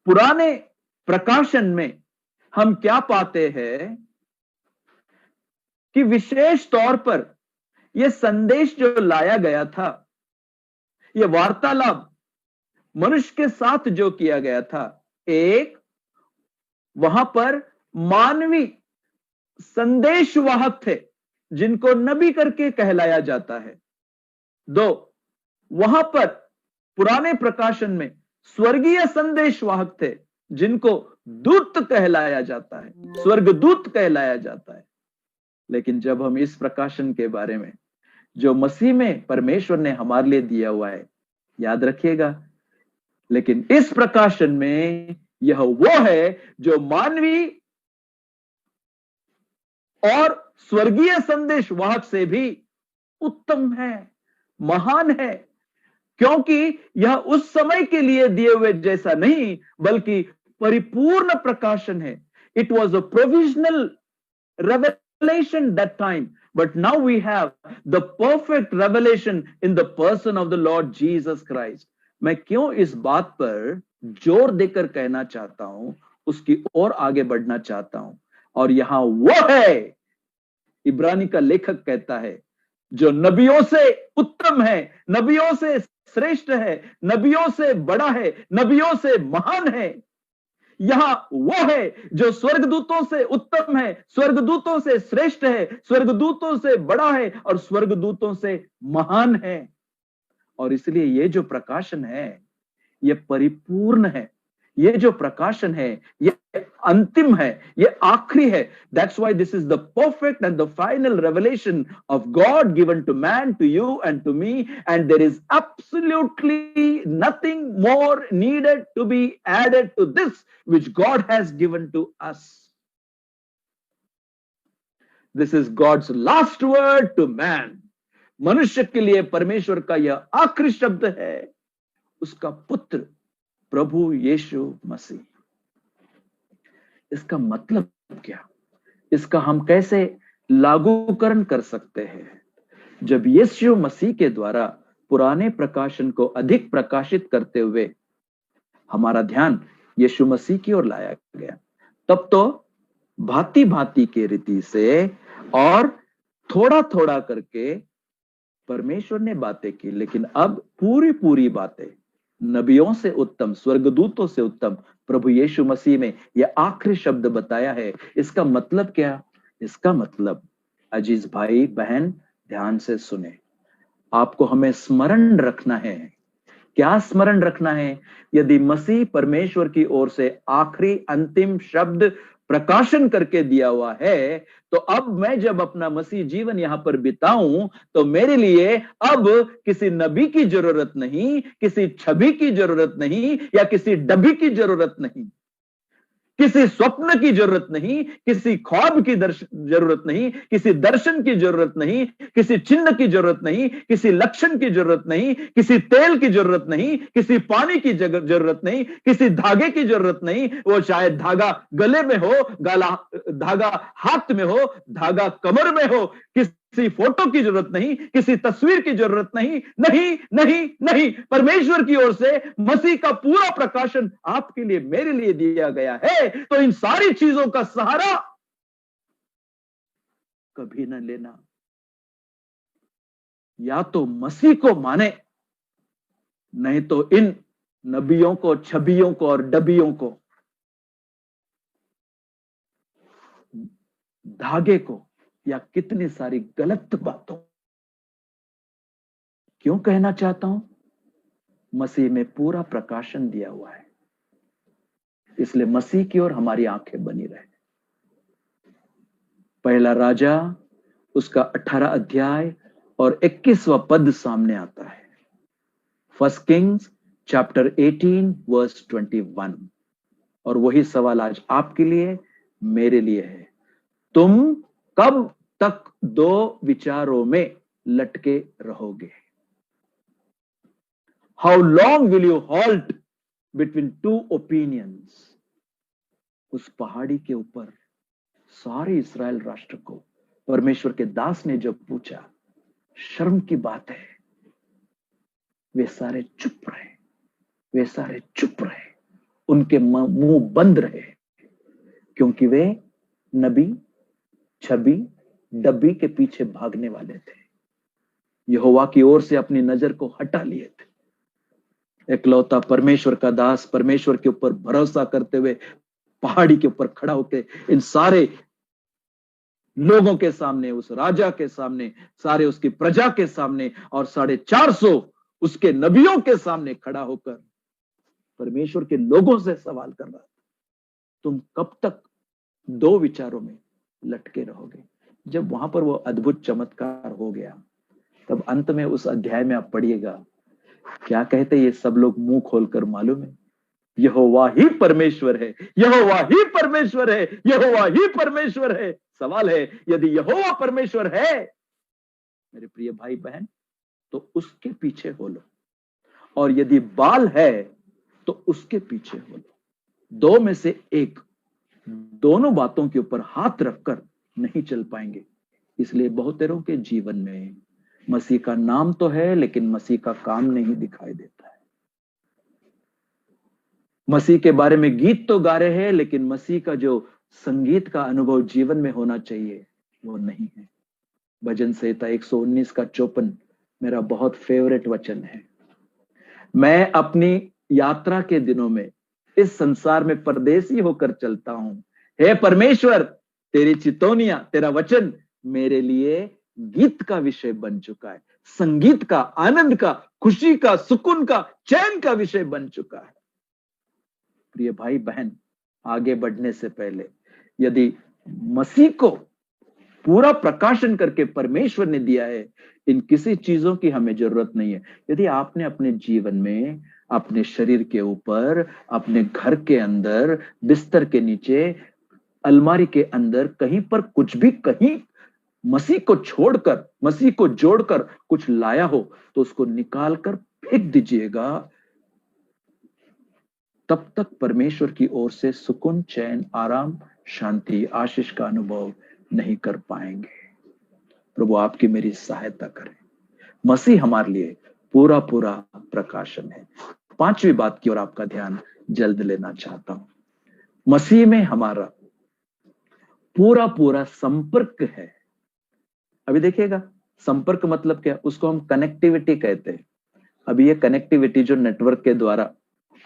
S1: पुराने प्रकाशन में हम क्या पाते हैं कि विशेष तौर पर यह संदेश जो लाया गया था, यह वार्तालाप मनुष्य के साथ जो किया गया था, एक वहां पर मानवी संदेशवाहक थे जिनको नबी करके कहलाया जाता है। दो, वहां पर पुराने प्रकाशन में स्वर्गीय संदेशवाहक थे जिनको दूत कहलाया जाता है, स्वर्गदूत कहलाया जाता है। लेकिन जब हम इस प्रकाशन के बारे में जो मसीह में परमेश्वर ने हमारे लिए दिया हुआ है, याद रखिएगा, लेकिन इस प्रकाशन में यह वो है जो मानवी और स्वर्गीय संदेशवाहक से भी उत्तम है, महान है, क्योंकि यह उस समय के लिए दिए हुए जैसा नहीं बल्कि परिपूर्ण प्रकाशन है। It was a provisional revelation that time, but now we have the perfect revelation in the person of the Lord Jesus Christ. मैं क्यों इस बात पर जोर देकर कहना चाहता हूं, उसकी ओर आगे बढ़ना चाहता हूं, और यहां वो है, इब्रानी का लेखक कहता है, जो नबियों से उत्तम है, नबियों से श्रेष्ठ है, नबियों से बड़ा है, नबियों से महान है। यहां वो है जो स्वर्गदूतों से उत्तम है, स्वर्गदूतों से श्रेष्ठ है, स्वर्गदूतों से बड़ा है और स्वर्गदूतों से महान है। और इसलिए ये जो प्रकाशन है ये परिपूर्ण है, ये जो प्रकाशन है ये अंतिम है, ये आखिरी है। That's why this is the perfect and the final revelation of God given to man, to you and to me, and there is absolutely nothing more needed to be added to this which God has given to us. This is God's last word to man. मनुष्य के लिए परमेश्वर का यह आखिरी शब्द है, उसका पुत्र प्रभु यीशु मसीह। इसका मतलब क्या? इसका हम कैसे लागूकरण कर सकते हैं? जब यीशु मसीह के द्वारा पुराने प्रकाशन को अधिक प्रकाशित करते हुए हमारा ध्यान यीशु मसीह की ओर लाया गया, तब तो भांति भांति के रीति से और थोड़ा थोड़ा करके परमेश्वर ने बातें की, लेकिन अब पूरी पूरी बातें नबियों से उत्तम, स्वर्गदूतों से उत्तम प्रभु यीशु मसीह में यह आखिरी शब्द बताया है। इसका मतलब क्या? इसका मतलब अजीज भाई बहन ध्यान से सुने, आपको हमें स्मरण रखना है। क्या स्मरण रखना है? यदि मसीह परमेश्वर की ओर से आखिरी अंतिम शब्द प्रकाशन करके दिया हुआ है, तो अब मैं जब अपना मसीह जीवन यहां पर बिताऊं तो मेरे लिए अब किसी नबी की जरूरत नहीं, किसी छवि की जरूरत नहीं, या किसी डब्बी की जरूरत नहीं, किसी स्वप्न की जरूरत नहीं, किसी ख्वाब की जरूरत नहीं, किसी दर्शन की जरूरत नहीं, किसी चिन्ह की जरूरत नहीं, किसी लक्षण की जरूरत नहीं, किसी तेल की जरूरत नहीं, किसी पानी की जरूरत नहीं, किसी धागे की जरूरत नहीं। वो शायद धागा गले में हो, गला धागा हाथ में हो, धागा कमर में हो, किसी फोटो की जरूरत नहीं, किसी तस्वीर की जरूरत नहीं। नहीं नहीं नहीं, परमेश्वर की ओर से मसीह का पूरा प्रकाशन आपके लिए मेरे लिए दिया गया है। तो इन सारी चीजों का सहारा कभी न लेना। या तो मसीह को माने, नहीं तो इन नबियों को, छबियों को और डबियों को, धागे को, या कितनी सारी गलत बातों। क्यों कहना चाहता हूं? मसीह में पूरा प्रकाशन दिया हुआ है, इसलिए मसीह की ओर हमारी आंखें बनी रहे। पहला राजा उसका 18 अध्याय और 21वां पद सामने आता है। First Kings chapter 18 verse 21। और वही सवाल आज आपके लिए, मेरे लिए है। तुम कब तक दो विचारों में लटके रहोगे? How long will you halt between two opinions? उस पहाड़ी के ऊपर सारे इस्राएल राष्ट्र को परमेश्वर के दास ने जब पूछा, शर्म की बात है, वे सारे चुप रहे, वे सारे चुप रहे, उनके मुंह बंद रहे, क्योंकि वे नबी, छवि, डब्बी के पीछे भागने वाले थे। यहोवा की ओर से अपनी नजर को हटा लिए थे। एकलौता परमेश्वर का दास परमेश्वर के ऊपर भरोसा करते हुए पहाड़ी के ऊपर खड़ा होकर इन सारे लोगों के सामने, उस राजा के सामने, सारे उसकी प्रजा के सामने और 450 उसके नबियों के सामने खड़ा होकर परमेश्वर के लोगों से सवाल कर रहा था, तुम कब तक दो विचारों में लटके रहोगे? जब वहां पर वो अद्भुत चमत्कार हो गया, तब अंत में उस अध्याय में आप पढ़िएगा, क्या कहते ये सब लोग मुंह खोलकर, मालूम है, यहोवा ही परमेश्वर है, यहोवा ही परमेश्वर है, यहोवा ही परमेश्वर है। सवाल है, यदि यहोवा परमेश्वर है मेरे प्रिय भाई बहन, तो उसके पीछे हो लो, और यदि बाल है तो उसके पीछे हो लो। दो में से एक, दोनों बातों के ऊपर हाथ रखकर नहीं चल पाएंगे। इसलिए बहुतेरों के जीवन में मसीह का नाम तो है, लेकिन मसीह का काम नहीं दिखाई देता है। मसीह के बारे में गीत तो गा रहे हैं, लेकिन मसीह का जो संगीत का अनुभव जीवन में होना चाहिए वो नहीं है। भजन संहिता 119 का 54 मेरा बहुत फेवरेट वचन है। मैं अपनी यात्रा के दिनों में इस संसार में परदेसी होकर चलता हूं, हे परमेश्वर तेरी चितौनियां, तेरा वचन मेरे लिए गीत का विषय बन चुका है, संगीत का, आनंद का, खुशी का, सुकून का, चैन का विषय बन चुका है। प्रिय भाई बहन, आगे बढ़ने से पहले, यदि मसीह को पूरा प्रकाशन करके परमेश्वर ने दिया है, इन किसी चीजों की हमें जरूरत नहीं है। यदि आपने अपने जीवन में, अपने शरीर के ऊपर, अपने घर के अंदर, बिस्तर के नीचे, अलमारी के अंदर, कहीं पर कुछ भी, कहीं मसीह को छोड़कर, मसीह को जोड़कर कुछ लाया हो, तो उसको निकाल कर फेंक दीजिएगा। तब तक परमेश्वर की ओर से सुकून, चैन, आराम, शांति, आशीष का अनुभव नहीं कर पाएंगे। प्रभु आपकी मेरी सहायता करें। मसीह हमारे लिए पूरा पूरा प्रकाशन है। पांचवी बात की ओर आपका ध्यान जल्द लेना चाहता हूं। मसीह में हमारा पूरा पूरा संपर्क है। अभी देखिएगा, संपर्क मतलब क्या? उसको हम कनेक्टिविटी कहते हैं। अभी ये कनेक्टिविटी जो नेटवर्क के द्वारा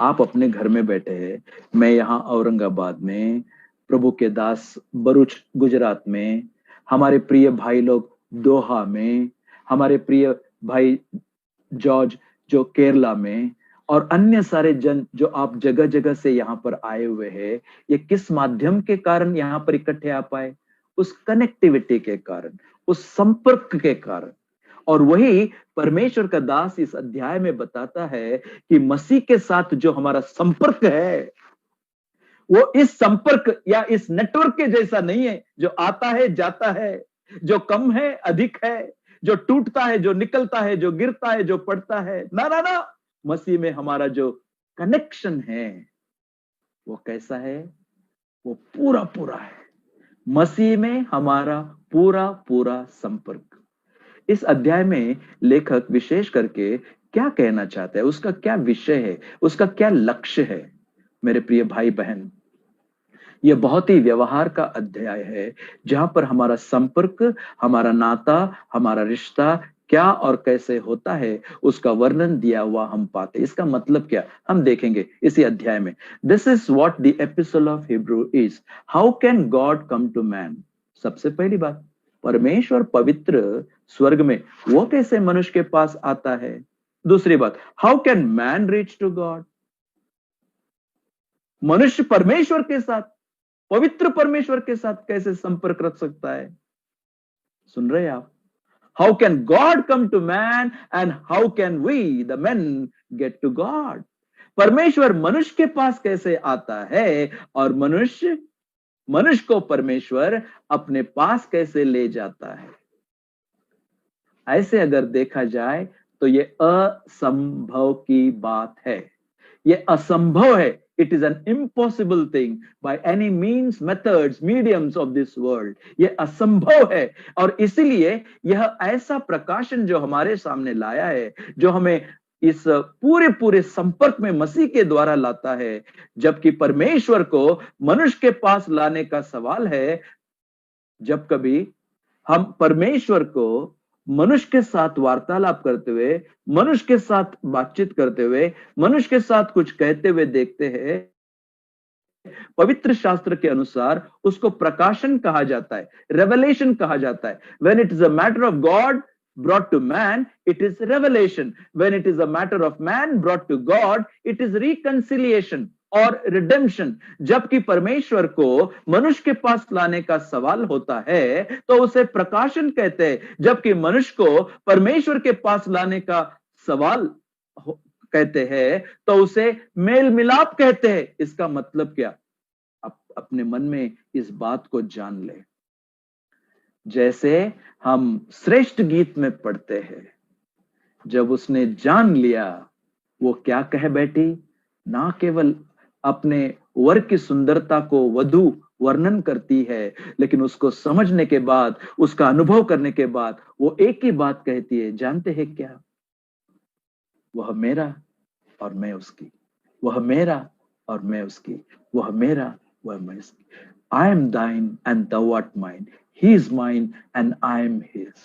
S1: आप अपने घर में बैठे हैं, मैं यहाँ औरंगाबाद में, प्रभु के दास भरूच गुजरात में, हमारे प्रिय भाई लोग दोहा में, हमारे प्रिय भाई जॉर्ज जो केरला में, और अन्य सारे जन जो आप जगह जगह से यहाँ पर आए हुए हैं, ये किस माध्यम के कारण यहाँ पर इकट्ठे आ पाए? उस कनेक्टिविटी के कारण, उस संपर्क के कारण। और वही परमेश्वर का दास इस अध्याय में बताता है कि मसीह के साथ जो हमारा संपर्क है, वो इस संपर्क या इस नेटवर्क के जैसा नहीं है जो आता है जाता है, जो कम है अधिक है, जो टूटता है, जो निकलता है, जो गिरता है, जो पड़ता है। ना ना ना, मसीह में हमारा जो कनेक्शन है वो कैसा है? वो पूरा पूरा है। मसीह में हमारा पूरा पूरा संपर्क। इस अध्याय में लेखक विशेष करके क्या कहना चाहता है, उसका क्या विषय है, उसका क्या लक्ष्य है? मेरे प्रिय भाई बहन, यह बहुत ही व्यवहार का अध्याय है, जहां पर हमारा संपर्क, हमारा नाता, हमारा रिश्ता क्या और कैसे होता है, उसका वर्णन दिया हुआ हम पाते। इसका मतलब क्या हम देखेंगे इसी अध्याय में। This is what the episode of Hebrew is. How can God come to man? सबसे पहली बात, परमेश्वर पवित्र स्वर्ग में वो कैसे मनुष्य के पास आता है? दूसरी बात, how can man reach to God? मनुष्य परमेश्वर के साथ, पवित्र परमेश्वर के साथ कैसे संपर्क रख सकता है? सुन रहे आप? How can God come to man and how can we the man get to God? परमेश्वर मनुष्य के पास कैसे आता है और मनुष्य को परमेश्वर अपने पास कैसे ले जाता है? ऐसे अगर देखा जाए तो ये असंभव की बात है, ये असंभव है। It is an impossible thing by any means, methods, mediums of this world. ये असंभव है। और इसीलिए यह ऐसा प्रकाशन जो हमारे सामने लाया है, जो हमें इस पूरे पूरे संपर्क में मसीह के द्वारा लाता है, जबकि परमेश्वर को मनुष्य के पास लाने का सवाल है। जब कभी हम परमेश्वर को मनुष्य के साथ वार्तालाप करते हुए, मनुष्य के साथ बातचीत करते हुए, मनुष्य के साथ कुछ कहते हुए देखते हैं, पवित्र शास्त्र के अनुसार उसको प्रकाशन कहा जाता है, रेवलेशन कहा जाता है। When it is a matter of God brought to man, it is revelation. When it is a matter of man brought to God, it is reconciliation और रिडेम्पशन। जबकि परमेश्वर को मनुष्य के पास लाने का सवाल होता है तो उसे प्रकाशन कहते हैं, जबकि मनुष्य को परमेश्वर के पास लाने का सवाल कहते हैं तो उसे मेल मिलाप कहते हैं। इसका मतलब क्या? आप अपने मन में इस बात को जान ले। जैसे हम श्रेष्ठ गीत में पढ़ते हैं, जब उसने जान लिया, वो क्या कह बैठी? ना केवल अपने वर की सुंदरता को वधु वर्णन करती है, लेकिन उसको समझने के बाद, उसका अनुभव करने के बाद वो एक ही बात कहती है, जानते हैं क्या? वह मेरा और मैं उसकी, वह मेरा और मैं उसकी, वह मेरा वह मैं उसकी। I am thine and thou art mine. He is mine and I am his.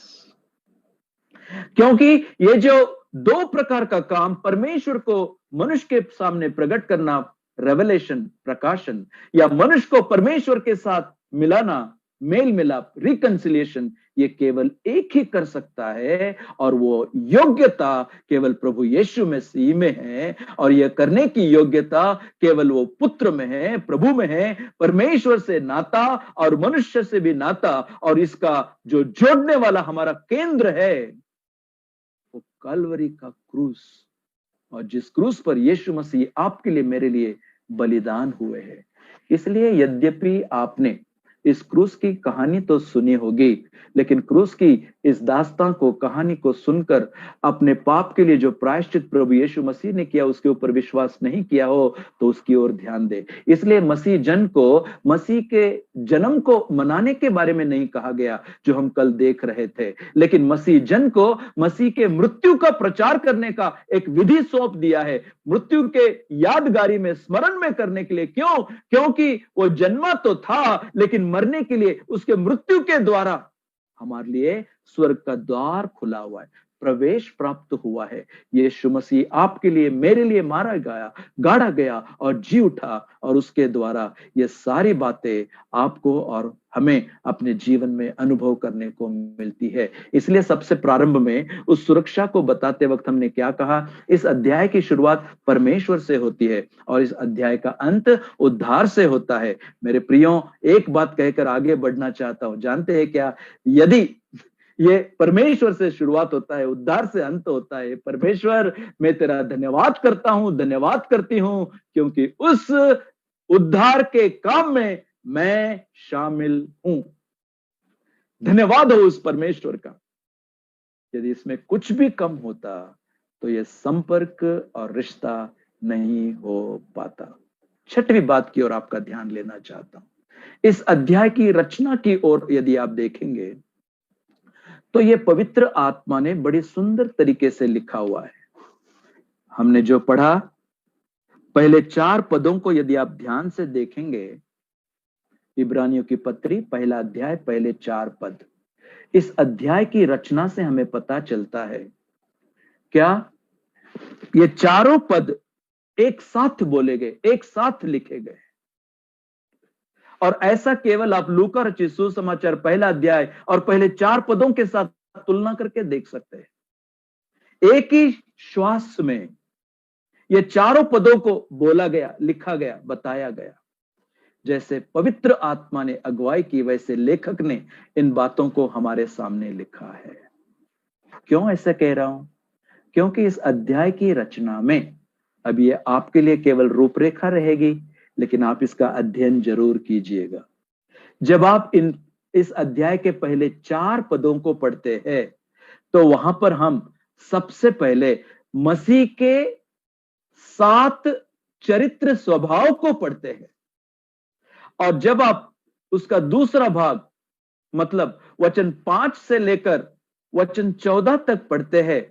S1: क्योंकि ये जो दो प्रकार का काम, परमेश्वर को मनुष्य के सामने प्रकट करना, रेवलेशन, प्रकाशन, या मनुष्य को परमेश्वर के साथ मिलाना, मेल मिलाप, रिकंसिलिएशन, ये केवल एक ही कर सकता है। और वो योग्यता केवल प्रभु यीशु मसीह में है, और यह करने की योग्यता केवल वो पुत्र में है, प्रभु में है। परमेश्वर से नाता और मनुष्य से भी नाता, और इसका जो जोड़ने वाला हमारा केंद्र है वो कलवरी का क्रूस, और जिस क्रूस पर यीशु मसीह आपके लिए, मेरे लिए बलिदान हुए हैं। इसलिए यद्यपि आपने इस क्रूस की कहानी तो सुनी होगी, लेकिन क्रूस की इस दास्तां को, कहानी को सुनकर अपने पाप के लिए जो प्रायश्चित प्रभु यीशु मसीह ने किया, उसके ऊपर विश्वास नहीं किया हो तो उसकी ओर ध्यान दे। इसलिए मसीह जन को मसीह के जन्म को मनाने के बारे में नहीं कहा गया, जो हम कल देख रहे थे, लेकिन मसीह जन को मसीह के मृत्यु का प्रचार करने का एक विधि सौंप दिया है, मृत्यु के यादगारी में, स्मरण में करने के लिए। क्यों? क्योंकि वो जन्मा तो था, लेकिन मरने के लिए, उसके मृत्यु के द्वारा हमारे लिए स्वर्ग का द्वार खुला हुआ है। प्रवेश प्राप्त हुआ है। यीशु मसीह आपके लिए, मेरे लिए मारा गया, गाड़ा गया और जी उठा, और उसके द्वारा ये सारी बातें आपको और हमें अपने जीवन में अनुभव करने को मिलती है। इसलिए सबसे प्रारंभ में उस सुरक्षा को बताते वक्त हमने क्या कहा? इस अध्याय की शुरुआत परमेश्वर से होती है और इस अध्याय का अंत उद्धार से होता है। मेरे प्रियो, एक बात कहकर आगे बढ़ना चाहता हूं। जानते हैं क्या? यदि ये परमेश्वर से शुरुआत होता है, उद्धार से अंत होता है, परमेश्वर मैं तेरा धन्यवाद करता हूं, धन्यवाद करती हूं, क्योंकि उस उद्धार के काम में मैं शामिल हूं। धन्यवाद हो उस परमेश्वर का। यदि इसमें कुछ भी कम होता तो यह संपर्क और रिश्ता नहीं हो पाता। छठवीं बात की ओर आपका ध्यान लेना चाहता हूं। इस अध्याय की रचना की ओर यदि आप देखेंगे तो यह पवित्र आत्मा ने बड़ी सुंदर तरीके से लिखा हुआ है। हमने जो पढ़ा, पहले 4 पदों को यदि आप ध्यान से देखेंगे, इब्रानियों की पत्री पहला अध्याय पहले 4 पद, इस अध्याय की रचना से हमें पता चलता है क्या ये चारों पद एक साथ बोले गए, एक साथ लिखे गए। और ऐसा केवल आप लूका रचित सुसमाचार पहला अध्याय और पहले 4 पदों के साथ तुलना करके देख सकते हैं। एक ही श्वास में ये चारों पदों को बोला गया, लिखा गया, बताया गया। जैसे पवित्र आत्मा ने अगुवाई की, वैसे लेखक ने इन बातों को हमारे सामने लिखा है। क्यों ऐसा कह रहा हूं? क्योंकि इस अध्याय की रचना में, अब ये आपके लिए केवल रूपरेखा रहेगी, लेकिन आप इसका अध्ययन जरूर कीजिएगा। जब आप इस अध्याय के पहले 4 पदों को पढ़ते हैं तो वहां पर हम सबसे पहले मसीह के 7 चरित्र स्वभाव को पढ़ते हैं। और जब आप उसका दूसरा भाग, मतलब वचन 5 से लेकर वचन 14 तक पढ़ते हैं,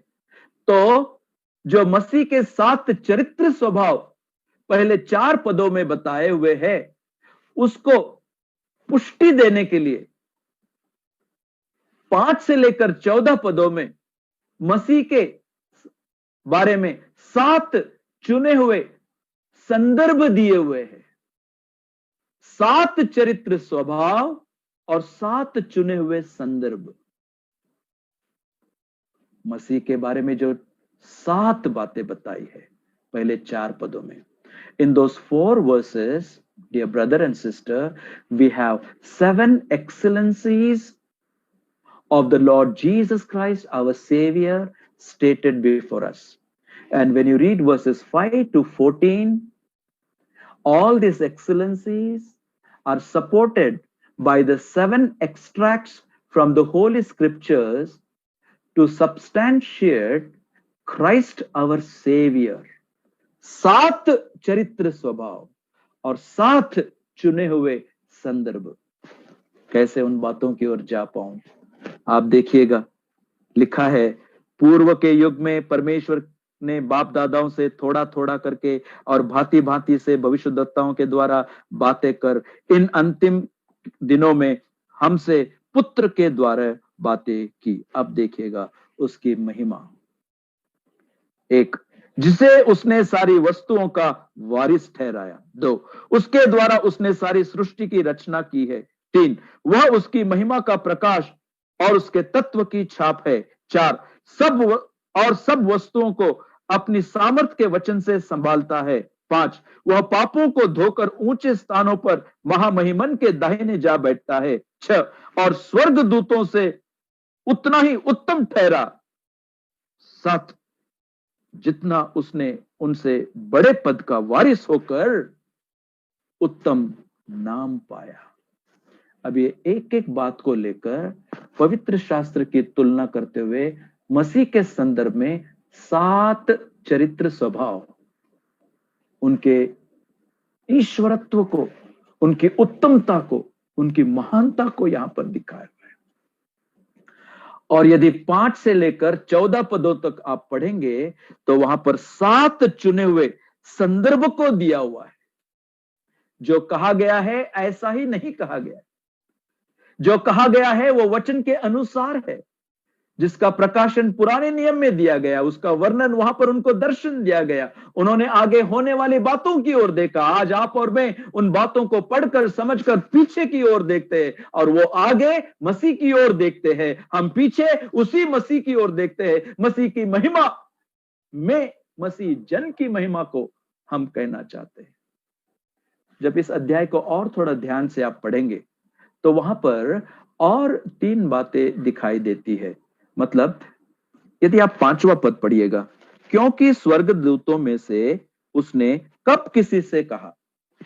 S1: तो जो मसीह के 7 चरित्र स्वभाव पहले 4 पदों में बताए हुए हैं, उसको पुष्टि देने के लिए 5 से लेकर 14 पदों में मसीह के बारे में 7 चुने हुए संदर्भ दिए हुए हैं। 7 चरित्र स्वभाव और 7 चुने हुए संदर्भ। मसीह के बारे में जो 7 बातें बताई है पहले 4 पदों में, in those 4 verses, dear brother and sister, we have 7 excellencies of the Lord Jesus Christ, our Savior, stated before us. And when you read verses 5 to 14, all these excellencies are supported by the 7 extracts from the Holy Scriptures to substantiate Christ our Savior. 7 चरित्र स्वभाव और 7 चुने हुए संदर्भ। कैसे उन बातों की ओर जा पाऊं? आप देखिएगा, लिखा है, पूर्व के युग में परमेश्वर ने बाप दादाओं से थोड़ा थोड़ा करके और भांति भांति से भविष्यद्वक्ताओं के द्वारा बातें कर इन अंतिम दिनों में हमसे पुत्र के द्वारा बातें की। अब देखिएगा उसकी महिमा। 1, जिसे उसने सारी वस्तुओं का वारिस ठहराया। 2, उसके द्वारा उसने सारी सृष्टि की रचना की है। 3, वह उसकी महिमा का प्रकाश और उसके तत्व की छाप है। 4, सब वस्तुओं को अपनी सामर्थ के वचन से संभालता है। 5, वह पापों को धोकर ऊंचे स्थानों पर महामहिमन के दाहिने जा बैठता है। 6, और स्वर्ग दूतों से उतना ही उत्तम ठहरा। 7, जितना उसने उनसे बड़े पद का वारिस होकर उत्तम नाम पाया। अब ये एक एक बात को लेकर पवित्र शास्त्र की तुलना करते हुए मसीह के संदर्भ में 7 चरित्र स्वभाव, उनके ईश्वरत्व को, उनकी उत्तमता को, उनकी महानता को यहां पर दिखाया हुआ है। और यदि 5 से लेकर 14 पदों तक आप पढ़ेंगे तो वहां पर 7 चुने हुए संदर्भ को दिया हुआ है। जो कहा गया है ऐसा ही नहीं कहा गया, जो कहा गया है वो वचन के अनुसार है। जिसका प्रकाशन पुराने नियम में दिया गया, उसका वर्णन वहां पर उनको दर्शन दिया गया। उन्होंने आगे होने वाली बातों की ओर देखा। आज आप और मैं उन बातों को पढ़कर समझकर पीछे की ओर देखते हैं, और वो आगे मसीह की ओर देखते हैं, हम पीछे उसी मसीह की ओर देखते हैं। मसीह की महिमा में मसीह जन की महिमा को हम कहना चाहते हैं। जब इस अध्याय को और थोड़ा ध्यान से आप पढ़ेंगे तो वहां पर और 3 बातें दिखाई देती है। मतलब यदि आप 5वां पद पढ़िएगा, क्योंकि स्वर्गदूतों में से उसने कब किसी से कहा।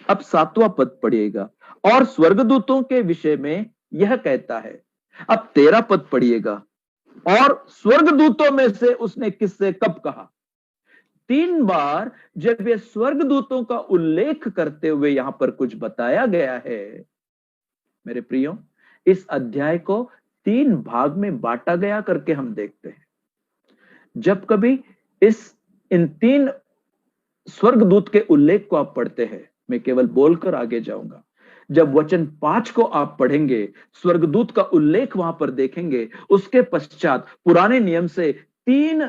S1: अब 7वां पद पढ़िएगा, और स्वर्गदूतों के विषय में यह कहता है। अब 13 पद पढ़िएगा, और स्वर्गदूतों में से उसने किससे कब कहा। 3 बार जब ये स्वर्गदूतों का उल्लेख करते हुए यहां पर कुछ बताया गया है, मेरे प्रियो, इस अध्याय को 3 भाग में बांटा गया करके हम देखते हैं। जब कभी इन 3 स्वर्गदूत के उल्लेख को आप पढ़ते हैं, मैं केवल बोलकर आगे जाऊंगा। जब वचन 5 को आप पढ़ेंगे, स्वर्गदूत का उल्लेख वहां पर देखेंगे। उसके पश्चात पुराने नियम से 3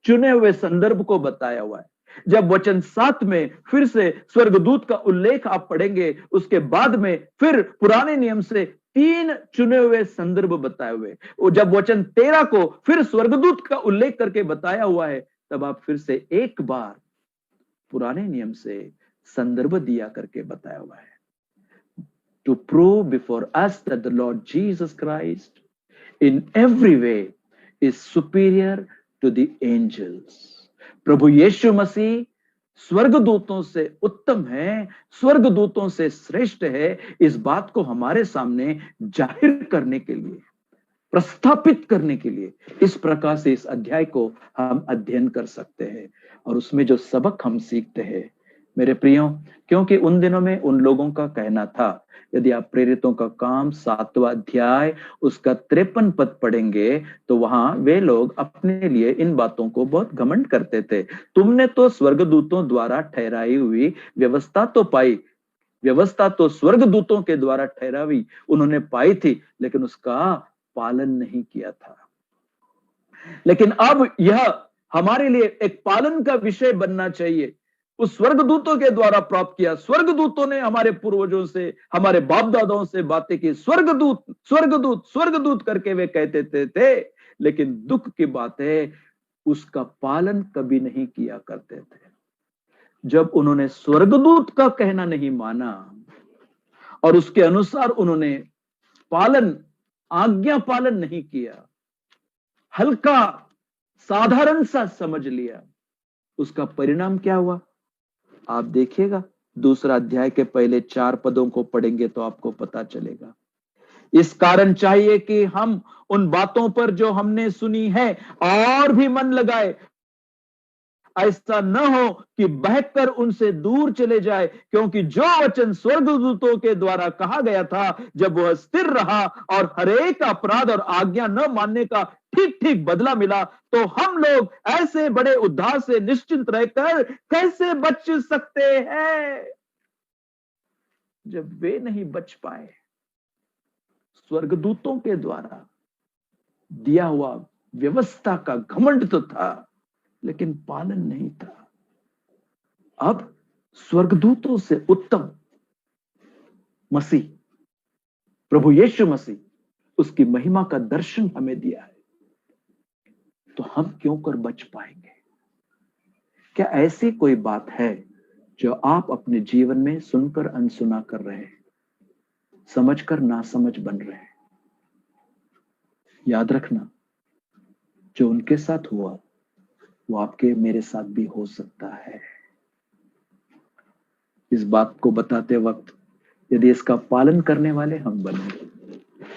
S1: चुने हुए संदर्भ को बताया हुआ है। जब वचन 7 में फिर से स्वर्गदूत का उल्लेख आप पढ़ेंगे, उसके बाद में फिर पुराने नियम से 3 चुने हुए संदर्भ बताए हुए। जब वचन 13 को फिर स्वर्गदूत का उल्लेख करके बताया हुआ है, तब आप फिर से एक बार पुराने नियम से संदर्भ दिया करके बताया हुआ है। To prove before us that the lord Jesus Christ in every way is superior to the angels. प्रभु यीशु मसीह स्वर्गदूतों से उत्तम है, स्वर्गदूतों से श्रेष्ठ है। इस बात को हमारे सामने जाहिर करने के लिए, प्रस्थापित करने के लिए, इस प्रकार से इस अध्याय को हम अध्ययन कर सकते हैं। और उसमें जो सबक हम सीखते हैं, मेरे प्रियो, क्योंकि उन दिनों में उन लोगों का कहना था, यदि आप प्रेरितों का काम 7वां अध्याय उसका 53 पद पढ़ेंगे, तो वहां वे लोग अपने लिए इन बातों को बहुत घमंड करते थे। तुमने तो स्वर्गदूतों द्वारा ठहराई हुई व्यवस्था तो पाई, व्यवस्था तो स्वर्गदूतों के द्वारा ठहराई उन्होंने पाई थी, लेकिन उसका पालन नहीं किया था। लेकिन अब यह हमारे लिए एक पालन का विषय बनना चाहिए। उस स्वर्गदूतों के द्वारा प्राप्त किया। स्वर्गदूतों ने हमारे पूर्वजों से, हमारे बाप दादाओं से बातें की, स्वर्गदूत स्वर्गदूत स्वर्गदूत करके वे कहते थे, लेकिन दुख की बात है, उसका पालन कभी नहीं किया करते थे। जब उन्होंने स्वर्गदूत का कहना नहीं माना और उसके अनुसार उन्होंने पालन, आज्ञा पालन नहीं किया, हल्का साधारण सा समझ लिया, उसका परिणाम क्या हुआ आप देखिएगा। 2 अध्याय के पहले 4 पदों को पढ़ेंगे तो आपको पता चलेगा। इस कारण चाहिए कि हम उन बातों पर जो हमने सुनी है और भी मन लगाए, ऐसा न हो कि बहकर उनसे दूर चले जाए, क्योंकि जो वचन स्वर्गदूतों के द्वारा कहा गया था, जब वह स्थिर रहा और हरेक अपराध और आज्ञा न मानने का ठीक ठीक बदला मिला, तो हम लोग ऐसे बड़े उद्धार से निश्चिंत रहकर कैसे बच सकते हैं। जब वे नहीं बच पाए, स्वर्गदूतों के द्वारा दिया हुआ व्यवस्था का घमंड तो था, लेकिन पालन नहीं था। अब स्वर्गदूतों से उत्तम मसीह, प्रभु यीशु मसीह, उसकी महिमा का दर्शन हमें दिया है, तो हम क्यों कर बच पाएंगे? क्या ऐसी कोई बात है जो आप अपने जीवन में सुनकर अनसुना कर रहे हैं, समझकर नासमझ बन रहे हैं? याद रखना, जो उनके साथ हुआ वो आपके मेरे साथ भी हो सकता है। इस बात को बताते वक्त यदि इसका पालन करने वाले हम बने,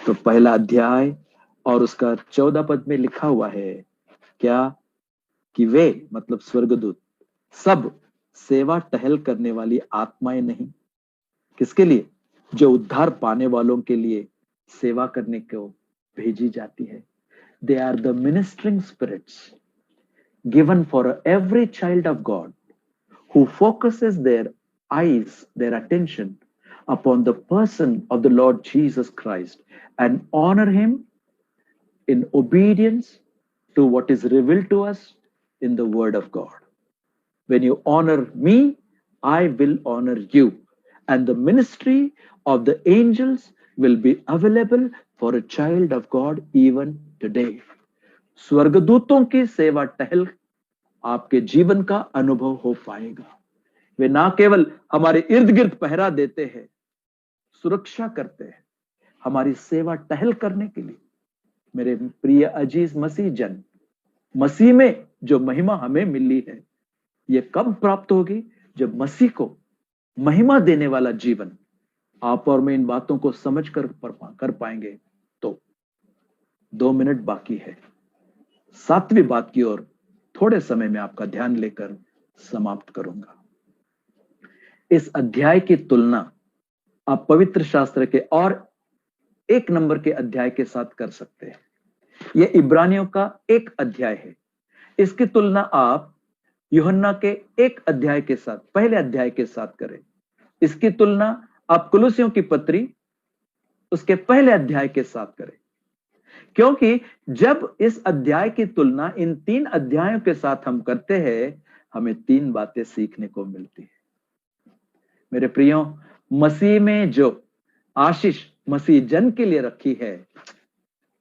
S1: तो पहला अध्याय और उसका 14 पद में लिखा हुआ है क्या, कि वे मतलब स्वर्गदूत सब सेवा टहल करने वाली आत्माएं नहीं। किसके लिए? जो उद्धार पाने वालों के लिए सेवा करने को भेजी जाती है। They are the ministering spirits given for every child of God who focuses their eyes, their attention upon the person of the Lord Jesus Christ and honor him in obedience to what is revealed to us in the Word of God. When you honor me, I will honor you. And the ministry of the angels will be available for a child of God even today. स्वर्गदूतों की सेवा टहल आपके जीवन का अनुभव हो पाएगा। वे ना केवल हमारे इर्द गिर्द पहरा देते हैं, सुरक्षा करते हैं, हमारी सेवा टहल करने के लिए। मेरे प्रिय अजीज मसीह जन, मसीह में जो महिमा हमें मिली है, ये कब प्राप्त होगी? जब मसीह को महिमा देने वाला जीवन आप और मैं इन बातों को समझ कर पाएंगे। तो 2 मिनट बाकी है, 7वीं बात की ओर थोड़े समय में आपका ध्यान लेकर समाप्त करूंगा। इस अध्याय की तुलना आप पवित्र शास्त्र के और 1 नंबर के अध्याय के साथ कर सकते हैं। यह इब्रानियों का 1 अध्याय है। इसकी तुलना आप यूहन्ना के 1 अध्याय के साथ, पहले अध्याय के साथ करें। इसकी तुलना आप कुलुसियों की पत्री उसके पहले अध्याय के साथ करें, क्योंकि जब इस अध्याय की तुलना इन 3 अध्यायों के साथ हम करते हैं, हमें 3 बातें सीखने को मिलती है। मेरे प्रियो, मसीह में जो आशीष मसीह जन के लिए रखी है,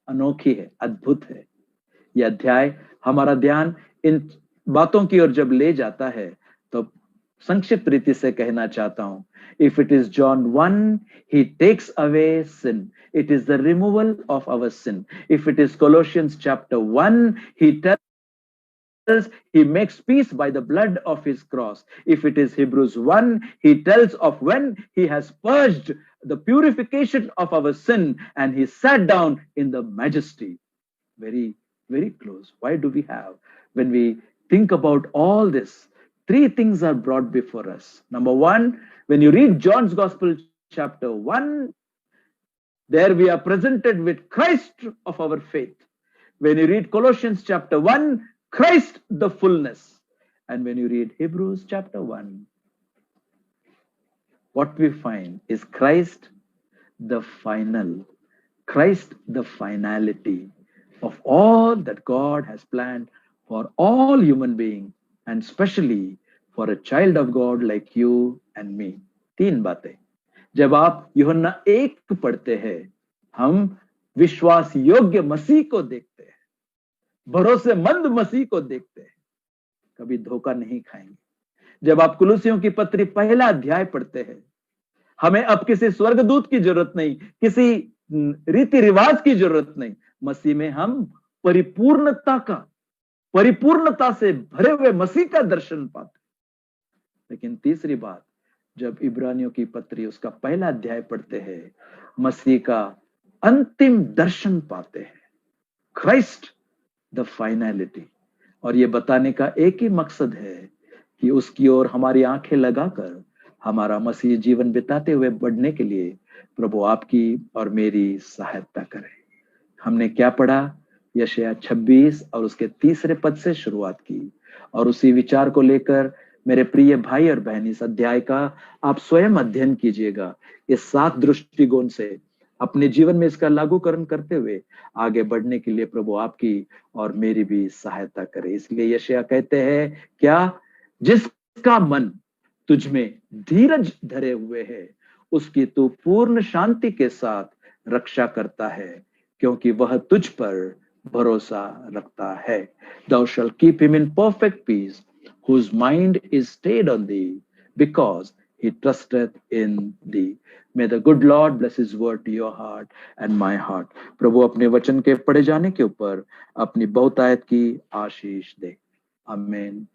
S1: अनोखी है, अद्भुत है। यह अध्याय हमारा ध्यान इन बातों की ओर जब ले जाता है, तो संक्षिप्त रीति से कहना चाहता हूं, if it is John 1, he takes away sin. It is the removal of our sin. If it is Colossians chapter 1, he tells he makes peace by the blood of his cross. If it is Hebrews 1, he tells of when he has purged the purification of our sin and he sat down in the majesty. Very, very close. Why do we have, when we think about all this, 3 things are brought before us. Number 1, when you read John's Gospel chapter 1, there we are presented with Christ of our faith. When you read Colossians chapter 1, Christ the fullness. And when you read Hebrews chapter 1, what we find is Christ the final, Christ the finality of all that God has planned for all human beings, and especially for a child of God like you and me. 3 बातें। जब आप यूहन्ना 1 पढ़ते हैं, हम विश्वास योग्य मसीह को देखते हैं, भरोसेमंद मसीह को देखते हैं, कभी धोखा नहीं खाएंगे। जब आप कुलुसियों की पत्री पहला अध्याय पढ़ते हैं, हमें अब किसी स्वर्गदूत की जरूरत नहीं, किसी रीति रिवाज की जरूरत नहीं। मसीह में हम परिपूर्णता से भरे हुए मसीह का दर्शन पाते। लेकिन तीसरी बात, जब इब्रानियों की पत्री उसका पहला अध्याय पढ़ते हैं, मसीह का अंतिम दर्शन पाते हैं, क्राइस्ट द फाइनलिटी। और ये बताने का एक ही मकसद है कि उसकी ओर हमारी आंखें लगाकर हमारा मसीह जीवन बिताते हुए बढ़ने के लिए प्रभु आपकी और मेरी सहायता करे। हमने क्या पढ़ा? यशायाह 26 और उसके 3 पद से शुरुआत की, और उसी विचार को लेकर मेरे प्रिय भाई और बहन, इस अध्याय का आप स्वयं अध्ययन कीजिएगा। इस 7 दृष्टिकोण से अपने जीवन में इसका लागूकरण करते हुए आगे बढ़ने के लिए प्रभु आपकी और मेरी भी सहायता करे। इसलिए यशायाह कहते हैं, क्या? जिसका मन तुझ में धीरज धरे हुए है, उसकी तू पूर्ण शांति के साथ रक्षा करता है, क्योंकि वह तुझ पर भरोसा रखता है। Thou shall keep him in perfect peace, whose mind is stayed on thee, because he trusteth in thee. May the good Lord bless his word to your heart and my heart. प्रभु अपने वचन के पढ़े जाने के ऊपर अपनी बहुतायत की आशीष दे। आमीन।